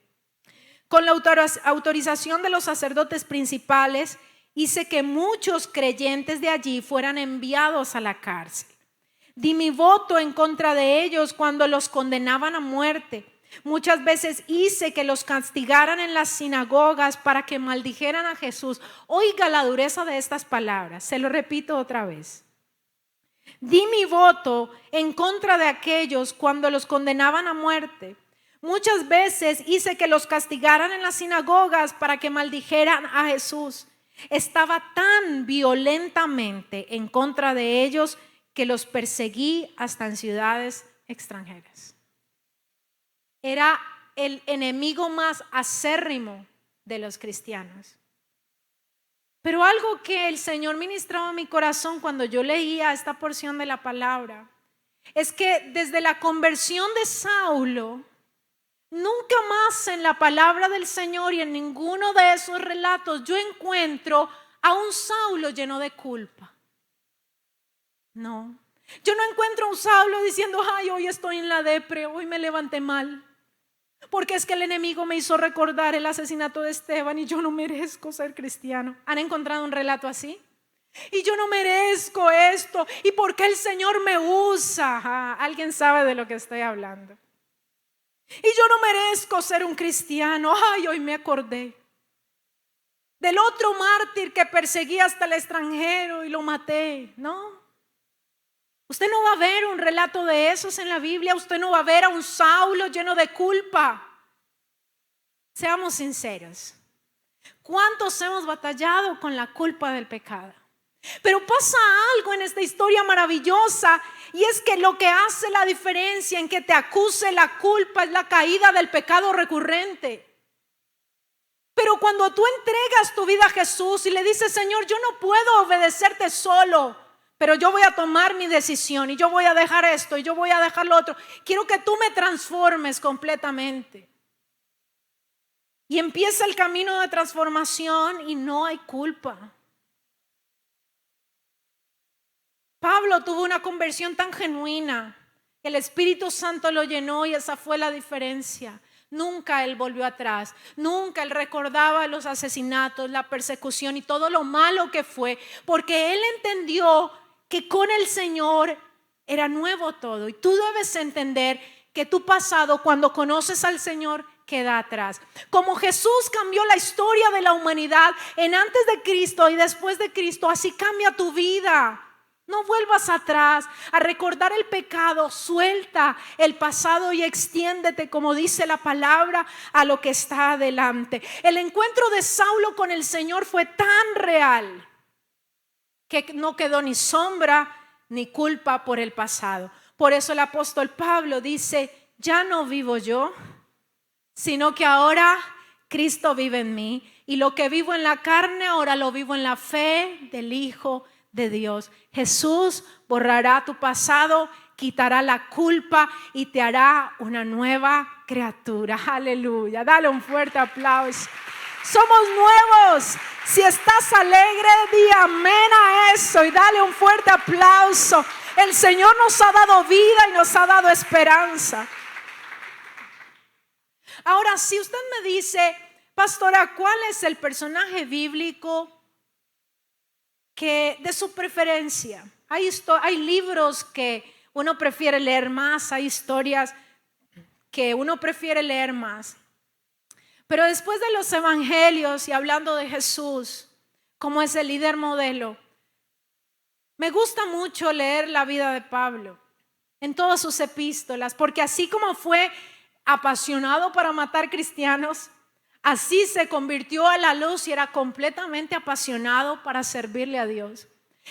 Con la autorización de los sacerdotes principales, hice que muchos creyentes de allí fueran enviados a la cárcel. Di mi voto en contra de ellos cuando los condenaban a muerte. Muchas veces hice que los castigaran en las sinagogas para que maldijeran a Jesús. Oiga la dureza de estas palabras, se lo repito otra vez. Di mi voto en contra de aquellos cuando los condenaban a muerte. Muchas veces hice que los castigaran en las sinagogas para que maldijeran a Jesús. Estaba tan violentamente en contra de ellos que los perseguí hasta en ciudades extranjeras. Era el enemigo más acérrimo de los cristianos. Pero algo que el Señor ministraba a mi corazón cuando yo leía esta porción de la palabra es que desde la conversión de Saulo, nunca más en la palabra del Señor y en ninguno de esos relatos yo encuentro a un Saulo lleno de culpa. No, yo no encuentro a un Saulo diciendo, ay, hoy estoy en la depre, hoy me levanté mal. Porque es que el enemigo me hizo recordar el asesinato de Esteban y yo no merezco ser cristiano. ¿Han encontrado un relato así? Y yo no merezco esto. ¿Y por qué el Señor me usa? Alguien sabe de lo que estoy hablando. Y yo no merezco ser un cristiano. Ay, hoy me acordé del otro mártir que perseguí hasta el extranjero y lo maté. No. Usted no va a ver un relato de esos en la Biblia. Usted no va a ver a un Saulo lleno de culpa. Seamos sinceros. ¿Cuántos hemos batallado con la culpa del pecado? Pero pasa algo en esta historia maravillosa, y es que lo que hace la diferencia en que te acuse la culpa es la caída del pecado recurrente. Pero cuando tú entregas tu vida a Jesús y le dices: Señor, yo no puedo obedecerte solo, pero yo voy a tomar mi decisión y yo voy a dejar esto y yo voy a dejar lo otro. Quiero que tú me transformes completamente. Y empieza el camino de transformación y no hay culpa. Pablo tuvo una conversión tan genuina, el Espíritu Santo lo llenó y esa fue la diferencia. Nunca él volvió atrás, nunca él recordaba los asesinatos, la persecución y todo lo malo que fue, porque él entendió que con el Señor era nuevo todo. Y tú debes entender que tu pasado, cuando conoces al Señor, queda atrás. Como Jesús cambió la historia de la humanidad en antes de Cristo y después de Cristo, así cambia tu vida. No vuelvas atrás a recordar el pecado. Suelta el pasado y extiéndete, como dice la palabra, a lo que está adelante. El encuentro de Saulo con el Señor fue tan real que no quedó ni sombra ni culpa por el pasado. Por eso el apóstol Pablo dice: ya no vivo yo, sino que ahora Cristo vive en mí. Y lo que vivo en la carne, ahora lo vivo en la fe del Hijo de Dios. Jesús borrará tu pasado, quitará la culpa y te hará una nueva criatura. Aleluya. Dale un fuerte aplauso. Somos nuevos. Si estás alegre, di amén a eso y dale un fuerte aplauso. El Señor nos ha dado vida y nos ha dado esperanza. Ahora, si usted me dice: pastora, ¿cuál es el personaje bíblico que de su preferencia? Hay libros que uno prefiere leer más, hay historias que uno prefiere leer más. Pero después de los evangelios y hablando de Jesús como es el líder modelo, me gusta mucho leer la vida de Pablo en todas sus epístolas, porque así como fue apasionado para matar cristianos, así se convirtió a la luz y era completamente apasionado para servirle a Dios.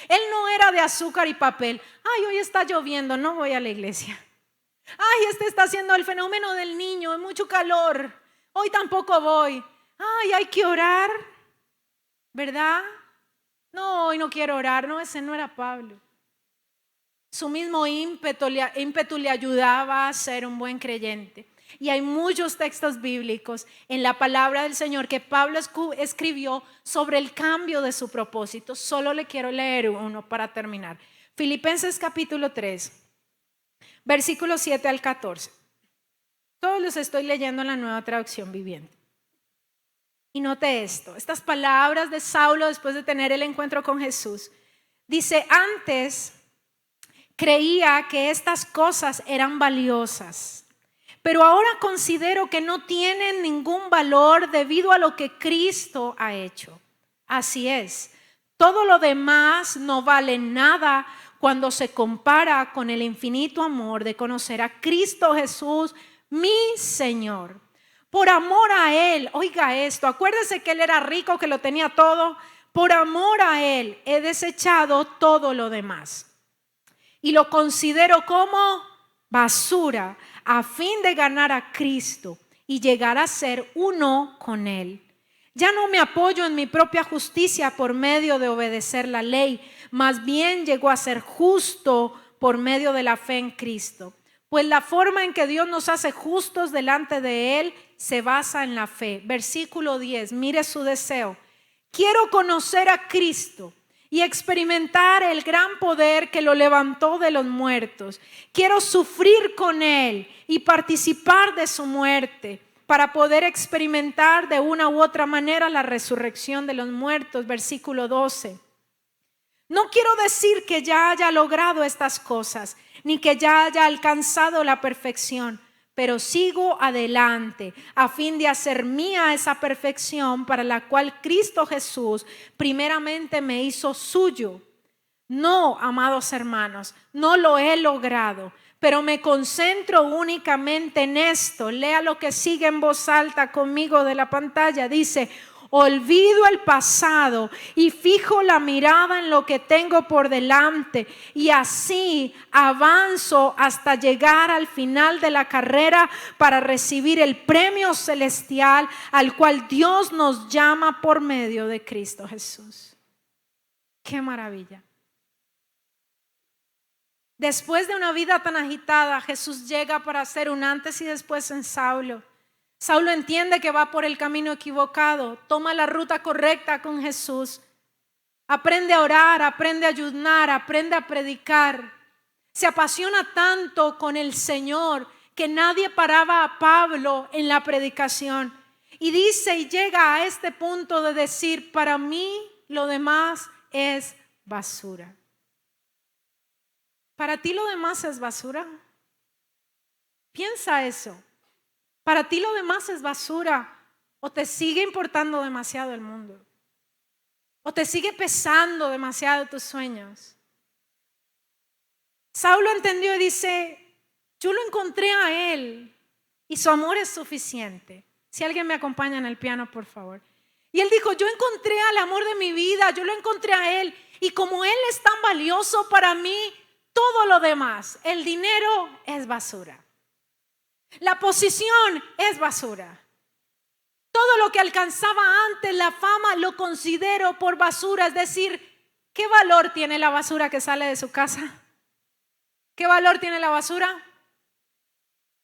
Él no era de azúcar y papel. Ay, hoy está lloviendo, no voy a la iglesia. Ay, está haciendo el fenómeno del niño, hay mucho calor, hoy tampoco voy. Ay, hay que orar, ¿verdad? No, hoy no quiero orar. No, ese no era Pablo. Su mismo ímpetu le ayudaba a ser un buen creyente. Y hay muchos textos bíblicos en la palabra del Señor que Pablo escribió sobre el cambio de su propósito. Solo le quiero leer uno para terminar. Filipenses capítulo 3, versículos 7 al 14. Todos los estoy leyendo en la Nueva Traducción Viviente. Y note esto, estas palabras de Saulo después de tener el encuentro con Jesús. Dice: antes creía que estas cosas eran valiosas, pero ahora considero que no tienen ningún valor debido a lo que Cristo ha hecho. Así es, todo lo demás no vale nada cuando se compara con el infinito amor de conocer a Cristo Jesús, mi Señor. Por amor a Él, oiga esto, acuérdese que Él era rico, que lo tenía todo. Por amor a Él he desechado todo lo demás y lo considero como basura a fin de ganar a Cristo y llegar a ser uno con Él. Ya no me apoyo en mi propia justicia por medio de obedecer la ley, más bien llego a ser justo por medio de la fe en Cristo. Pues la forma en que Dios nos hace justos delante de Él se basa en la fe. Versículo 10, mire su deseo. Quiero conocer a Cristo y experimentar el gran poder que lo levantó de los muertos. Quiero sufrir con Él y participar de su muerte para poder experimentar de una u otra manera la resurrección de los muertos. Versículo 12. No quiero decir que ya haya logrado estas cosas, ni que ya haya alcanzado la perfección, pero sigo adelante a fin de hacer mía esa perfección para la cual Cristo Jesús primeramente me hizo suyo. No, amados hermanos, no lo he logrado, pero me concentro únicamente en esto. Lea lo que sigue en voz alta conmigo de la pantalla. Dice: olvido el pasado y fijo la mirada en lo que tengo por delante, y así avanzo hasta llegar al final de la carrera para recibir el premio celestial al cual Dios nos llama por medio de Cristo Jesús. ¡Qué maravilla! Después de una vida tan agitada, Jesús llega para hacer un antes y después en Saulo. Saulo entiende que va por el camino equivocado, toma la ruta correcta con Jesús, aprende a orar, aprende a ayunar, aprende a predicar. Se apasiona tanto con el Señor que nadie paraba a Pablo en la predicación. Y dice y llega a este punto de decir: para mí lo demás es basura. ¿Para ti lo demás es basura? Piensa eso. ¿Para ti lo demás es basura? ¿O te sigue importando demasiado el mundo? ¿O te sigue pesando demasiado tus sueños? Saulo entendió y dice: yo lo encontré a él y su amor es suficiente. Si alguien me acompaña en el piano, por favor. Y él dijo: yo encontré al amor de mi vida, yo lo encontré a él, y como él es tan valioso para mí, todo lo demás, el dinero es basura. La posición es basura. Todo lo que alcanzaba antes, la fama, lo considero por basura. Es decir, ¿qué valor tiene la basura que sale de su casa? ¿Qué valor tiene la basura?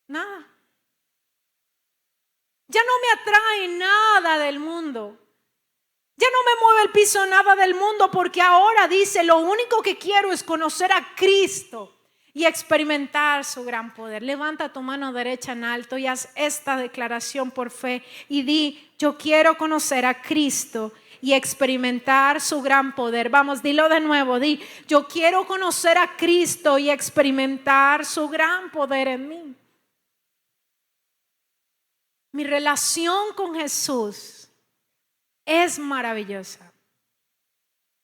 Nada. Ya no me atrae nada del mundo. Ya no me mueve el piso nada del mundo, porque ahora dice: lo único que quiero es conocer a Cristo y experimentar su gran poder. Levanta tu mano derecha en alto y haz esta declaración por fe y di: yo quiero conocer a Cristo y experimentar su gran poder. Vamos, dilo de nuevo, di: yo quiero conocer a Cristo y experimentar su gran poder en mí. Mi relación con Jesús es maravillosa.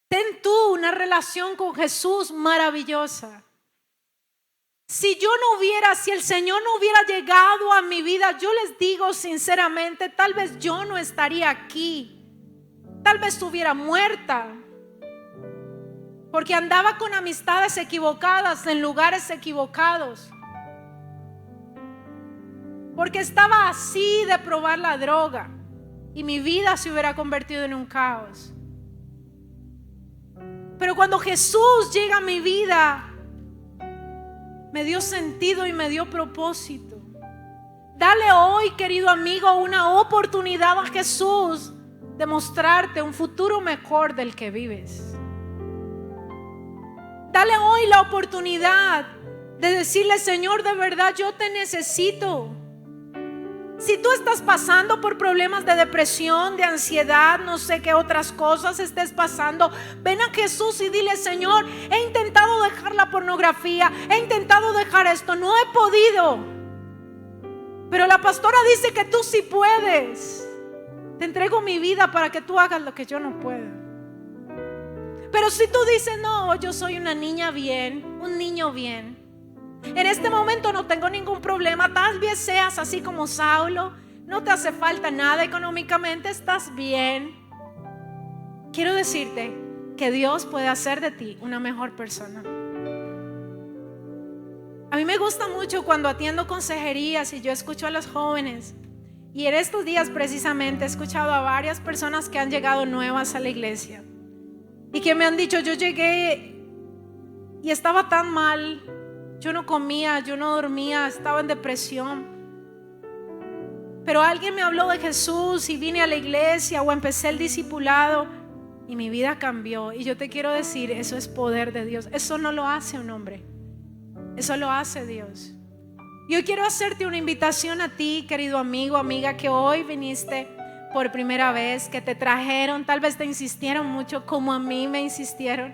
Ten tú una relación con Jesús maravillosa. Si el Señor no hubiera llegado a mi vida, yo les digo sinceramente, tal vez yo no estaría aquí. Tal vez estuviera muerta, porque andaba con amistades equivocadas en lugares equivocados, porque estaba así de probar la droga. Y mi vida se hubiera convertido en un caos. Pero cuando Jesús llega a mi vida, me dio sentido y me dio propósito. Dale hoy, querido amigo, una oportunidad a Jesús de mostrarte un futuro mejor del que vives. Dale hoy la oportunidad de decirle: Señor, de verdad yo te necesito. Si tú estás pasando por problemas de depresión, de ansiedad, no sé qué otras cosas estés pasando, ven a Jesús y dile: Señor, he intentado dejar la pornografía, he intentado dejar esto, no he podido, pero la pastora dice que tú sí puedes. Te entrego mi vida para que tú hagas lo que yo no puedo. Pero si tú dices: no, yo soy una niña bien, un niño bien, en este momento no tengo ningún problema, tal vez seas así como Saulo, no te hace falta nada económicamente, estás bien. Quiero decirte que Dios puede hacer de ti una mejor persona. A mí me gusta mucho cuando atiendo consejerías y yo escucho a los jóvenes. Y en estos días precisamente he escuchado a varias personas que han llegado nuevas a la iglesia y que me han dicho: yo llegué y estaba tan mal. Yo no comía, yo no dormía, estaba en depresión. Pero alguien me habló de Jesús y vine a la iglesia o empecé el discipulado y mi vida cambió. Y yo te quiero decir, eso es poder de Dios. Eso no lo hace un hombre, eso lo hace Dios. Yo quiero hacerte una invitación a ti, querido amigo, amiga, que hoy viniste por primera vez, que te trajeron, tal vez te insistieron mucho como a mí me insistieron.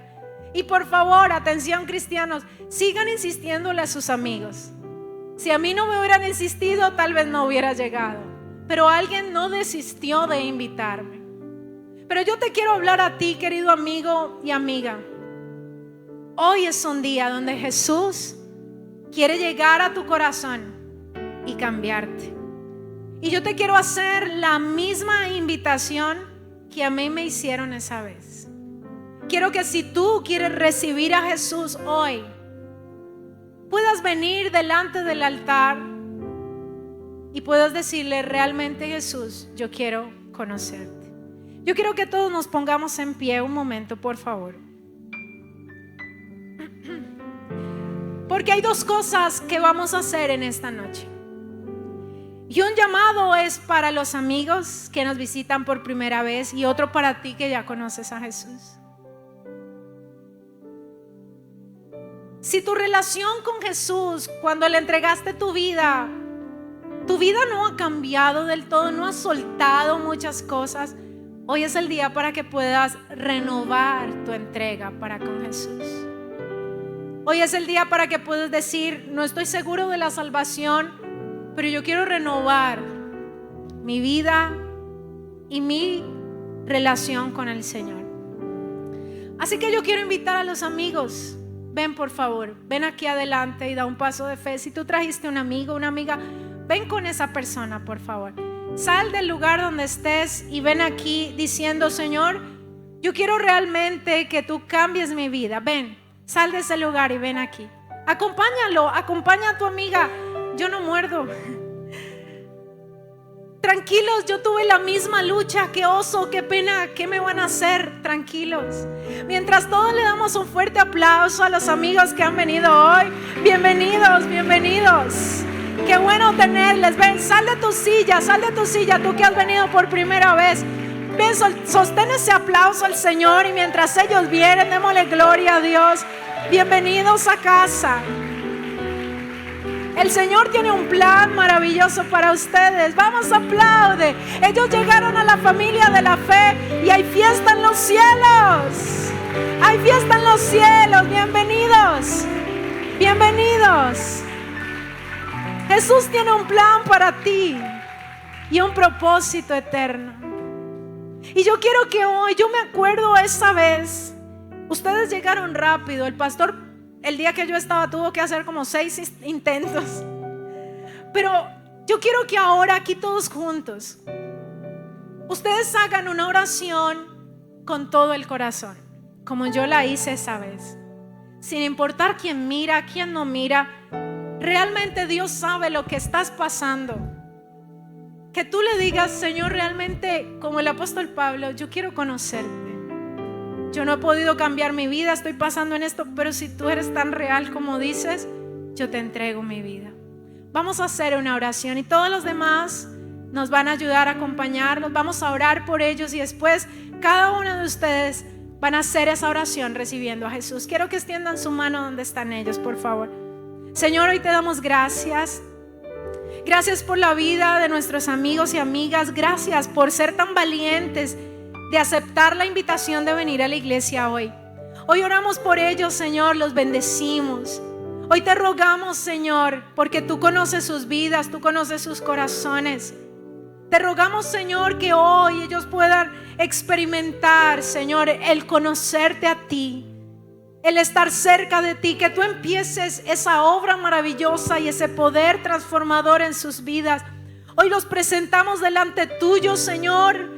Y por favor, atención cristianos, sigan insistiéndole a sus amigos. Si a mí no me hubieran insistido, tal vez no hubiera llegado. Pero alguien no desistió de invitarme. Pero yo te quiero hablar a ti, querido amigo y amiga. Hoy es un día donde Jesús quiere llegar a tu corazón y cambiarte. Y yo te quiero hacer la misma invitación que a mí me hicieron esa vez. Quiero que si tú quieres recibir a Jesús hoy, puedas venir delante del altar y puedas decirle: realmente, Jesús, yo quiero conocerte. Yo quiero que todos nos pongamos en pie un momento, por favor. Porque hay dos cosas que vamos a hacer en esta noche. Y un llamado es para los amigos que nos visitan por primera vez, y otro para ti que ya conoces a Jesús. Si tu relación con Jesús, cuando le entregaste tu vida no ha cambiado del todo, no has soltado muchas cosas, hoy es el día para que puedas renovar tu entrega para con Jesús. Hoy es el día para que puedas decir: no estoy seguro de la salvación, pero yo quiero renovar mi vida y mi relación con el Señor. Así que yo quiero invitar a los amigos. Ven, por favor, ven aquí adelante y da un paso de fe. Si tú trajiste un amigo, una amiga, ven con esa persona, por favor. Sal del lugar donde estés y ven aquí diciendo: Señor, yo quiero realmente que tú cambies mi vida. Ven, sal de ese lugar y ven aquí. Acompáñalo, acompaña a tu amiga. Yo no muerdo. Tranquilos, yo tuve la misma lucha. Qué oso, qué pena, ¿qué me van a hacer? Tranquilos. Mientras todos le damos un fuerte aplauso a los amigos que han venido hoy. Bienvenidos, bienvenidos. Qué bueno tenerles. Ven, sal de tu silla, tú que has venido por primera vez. Ven, sostén ese aplauso al Señor, y mientras ellos vienen, démosle gloria a Dios. Bienvenidos a casa. El Señor tiene un plan maravilloso para ustedes. Vamos, aplaude. Ellos llegaron a la familia de la fe y hay fiesta en los cielos. Hay fiesta en los cielos. Bienvenidos. Bienvenidos. Jesús tiene un plan para ti y un propósito eterno. Y yo quiero que hoy, yo me acuerdo esa vez, ustedes llegaron rápido. El pastor, el día que yo estaba, tuvo que hacer como 6 intentos. Pero yo quiero que ahora aquí todos juntos ustedes hagan una oración con todo el corazón, como yo la hice esa vez. Sin importar quién mira, quién no mira. Realmente Dios sabe lo que estás pasando. Que tú le digas: Señor, realmente, como el apóstol Pablo, yo quiero conocerte. Yo no he podido cambiar mi vida, estoy pasando en esto, pero si tú eres tan real como dices, yo te entrego mi vida. Vamos a hacer una oración y todos los demás nos van a ayudar a acompañarnos. Vamos a orar por ellos y después cada uno de ustedes van a hacer esa oración recibiendo a Jesús. Quiero que extiendan su mano donde están ellos, por favor. Señor, hoy te damos gracias. Gracias por la vida de nuestros amigos y amigas. Gracias por ser tan valientes de aceptar la invitación de venir a la iglesia hoy. Hoy oramos por ellos, Señor, los bendecimos. Hoy te rogamos, Señor, porque tú conoces sus vidas, tú conoces sus corazones. Te rogamos, Señor, que hoy ellos puedan experimentar, Señor, el conocerte a ti, el estar cerca de ti, que tú empieces esa obra maravillosa y ese poder transformador en sus vidas. Hoy los presentamos delante tuyo, Señor,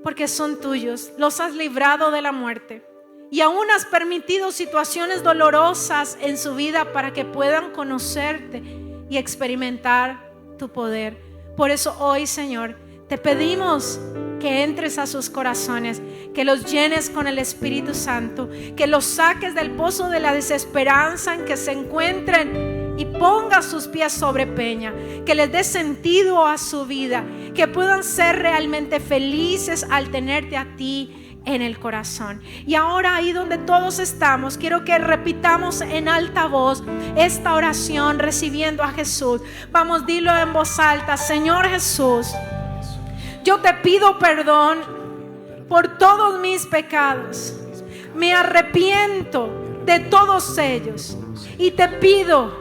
porque son tuyos. Los has librado de la muerte y aún has permitido situaciones dolorosas en su vida para que puedan conocerte y experimentar tu poder. Por eso hoy, Señor, te pedimos que entres a sus corazones, que los llenes con el Espíritu Santo, que los saques del pozo de la desesperanza en que se encuentren y pongas sus pies sobre peña, que les dé sentido a su vida, que puedan ser realmente felices al tenerte a ti en el corazón. Y ahora, ahí donde todos estamos, quiero que repitamos en alta voz esta oración recibiendo a Jesús. Vamos, dilo en voz alta: Señor Jesús, yo te pido perdón por todos mis pecados. me arrepiento de todos ellos y te pido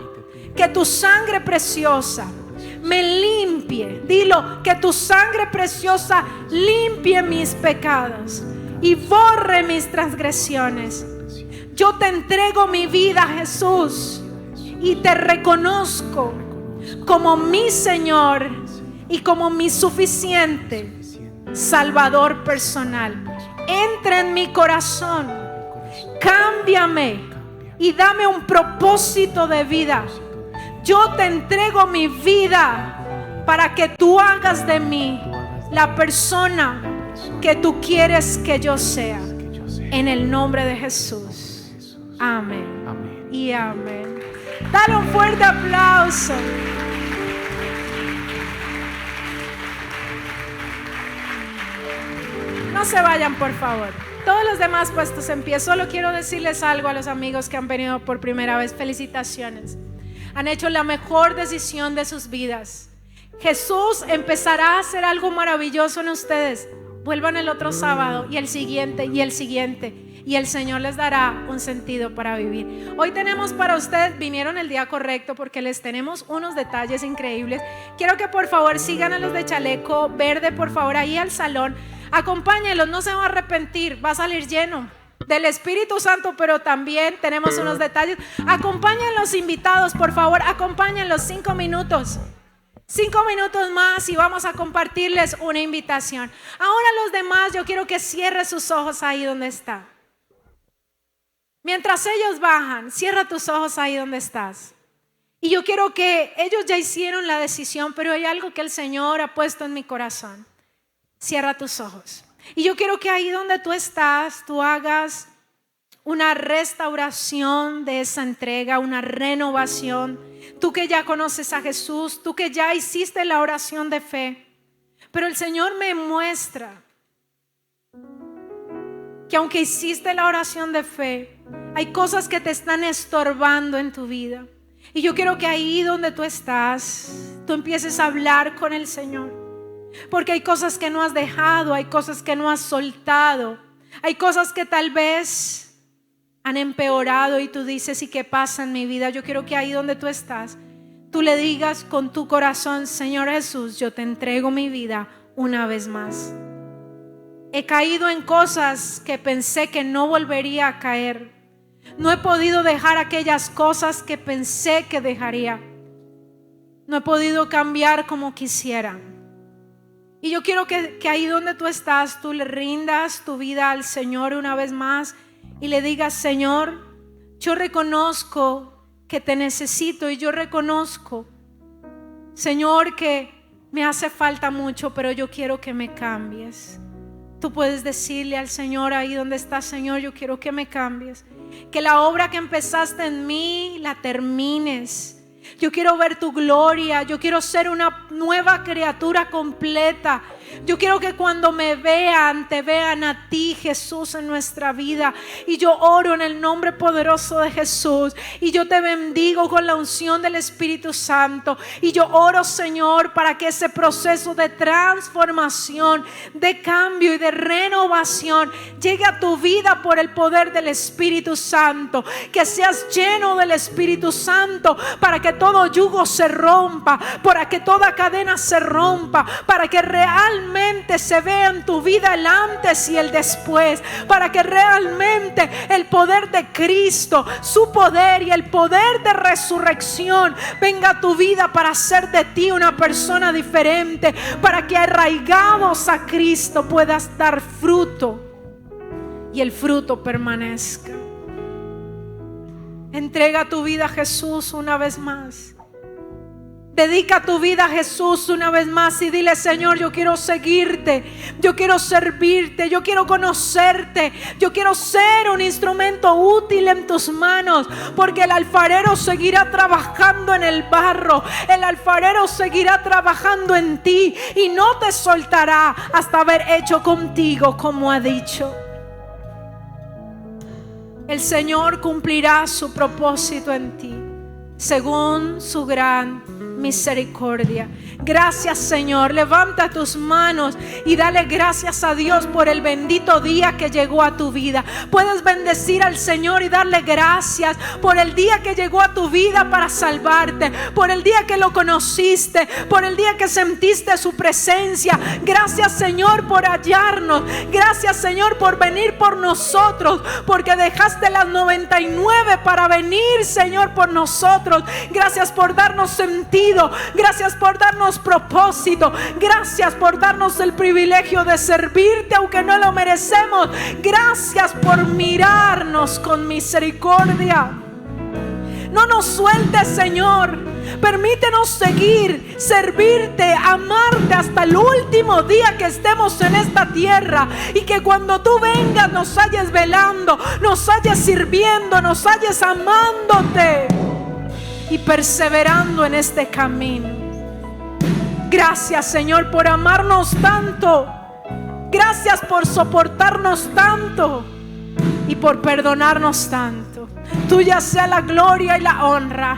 que tu sangre preciosa me limpie. Dilo, que tu sangre preciosa limpie mis pecados y borre mis transgresiones. Yo te entrego mi vida, Jesús, y te reconozco como mi Señor y como mi suficiente Salvador personal. Entra en mi corazón, cámbiame y dame un propósito de vida. Yo te entrego mi vida para que tú hagas de mí la persona que tú quieres que yo sea. En el nombre de Jesús. Amén. Y amén. Dale un fuerte aplauso. No se vayan, por favor. Todos los demás puestos en pie. Solo quiero decirles algo a los amigos que han venido por primera vez. Felicitaciones. Han hecho la mejor decisión de sus vidas. Jesús empezará a hacer algo maravilloso en ustedes. Vuelvan el otro sábado y el siguiente y el siguiente. Y el Señor les dará un sentido para vivir. Hoy tenemos para ustedes, vinieron el día correcto porque les tenemos unos detalles increíbles. Quiero que por favor sigan a los de chaleco verde, por favor, ahí al salón. Acompáñenlos, no se van a arrepentir, va a salir lleno del Espíritu Santo, pero también tenemos unos detalles. Acompañen a los invitados, por favor, acompáñenlos 5 minutos. 5 minutos más y vamos a compartirles una invitación. Ahora los demás, yo quiero que cierre sus ojos ahí donde está. Mientras ellos bajan, cierra tus ojos ahí donde estás. Y yo quiero que ellos ya hicieron la decisión, pero hay algo que el Señor ha puesto en mi corazón. Cierra tus ojos. Y yo quiero que ahí donde tú estás, tú hagas una restauración de esa entrega, una renovación. Tú que ya conoces a Jesús, tú que ya hiciste la oración de fe. Pero el Señor me muestra que aunque hiciste la oración de fe, hay cosas que te están estorbando en tu vida. Y yo quiero que ahí donde tú estás, tú empieces a hablar con el Señor. Porque hay cosas que no has dejado, hay cosas que no has soltado, hay cosas que tal vez han empeorado y tú dices, ¿y qué pasa en mi vida? Yo quiero que ahí donde tú estás, tú le digas con tu corazón, Señor Jesús, yo te entrego mi vida una vez más. He caído en cosas que pensé que no volvería a caer. No he podido dejar aquellas cosas que pensé que dejaría. No he podido cambiar como quisiera. Y yo quiero que ahí donde tú estás, tú le rindas tu vida al Señor una vez más y le digas, Señor, yo reconozco que te necesito y yo reconozco, Señor, que me hace falta mucho, pero yo quiero que me cambies. Tú puedes decirle al Señor ahí donde estás, Señor, yo quiero que me cambies. Que la obra que empezaste en mí la termines. Yo quiero ver tu gloria. Yo quiero ser una nueva criatura completa. Yo quiero que cuando me vean, te vean a ti, Jesús, en nuestra vida. Y yo oro en el nombre poderoso de Jesús. Y yo te bendigo con la unción del Espíritu Santo. Y yo oro, Señor, para que ese proceso de transformación, de cambio y de renovación llegue a tu vida por el poder del Espíritu Santo. Que seas lleno del Espíritu Santo para que todo yugo se rompa, para que toda cadena se rompa, para que realmente se vea en tu vida el antes y el después, para que realmente el poder de Cristo, su poder y el poder de resurrección venga a tu vida para hacer de ti una persona diferente, para que arraigados a Cristo puedas dar fruto y el fruto permanezca. Entrega tu vida a Jesús una vez más. Dedica tu vida a Jesús una vez más y dile, Señor, yo quiero seguirte, yo quiero servirte, yo quiero conocerte, yo quiero ser un instrumento útil en tus manos, porque el alfarero seguirá trabajando en el barro, el alfarero seguirá trabajando en ti y no te soltará hasta haber hecho contigo como ha dicho. El Señor cumplirá su propósito en ti según su gran misericordia. Gracias, Señor. Levanta tus manos y dale gracias a Dios por el bendito día que llegó a tu vida. Puedes bendecir al Señor y darle gracias por el día que llegó a tu vida para salvarte, por el día que lo conociste, por el día que sentiste su presencia. Gracias, Señor, por hallarnos. Gracias, Señor, por venir por nosotros, porque dejaste las 99 para venir, Señor, por nosotros. Gracias por darnos sentido. Gracias por darnos propósito. Gracias por darnos el privilegio de servirte aunque no lo merecemos. Gracias por mirarnos con misericordia. No nos sueltes, Señor. Permítenos seguir, servirte, amarte hasta el último día que estemos en esta tierra. Y que cuando tú vengas nos halles velando, nos halles sirviendo, nos halles amándote y perseverando en este camino. Gracias, Señor, por amarnos tanto. Gracias por soportarnos tanto y por perdonarnos tanto. Tuya sea la gloria y la honra.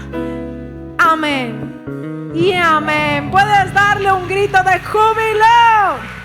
Amén y amén. Puedes darle un grito de júbilo.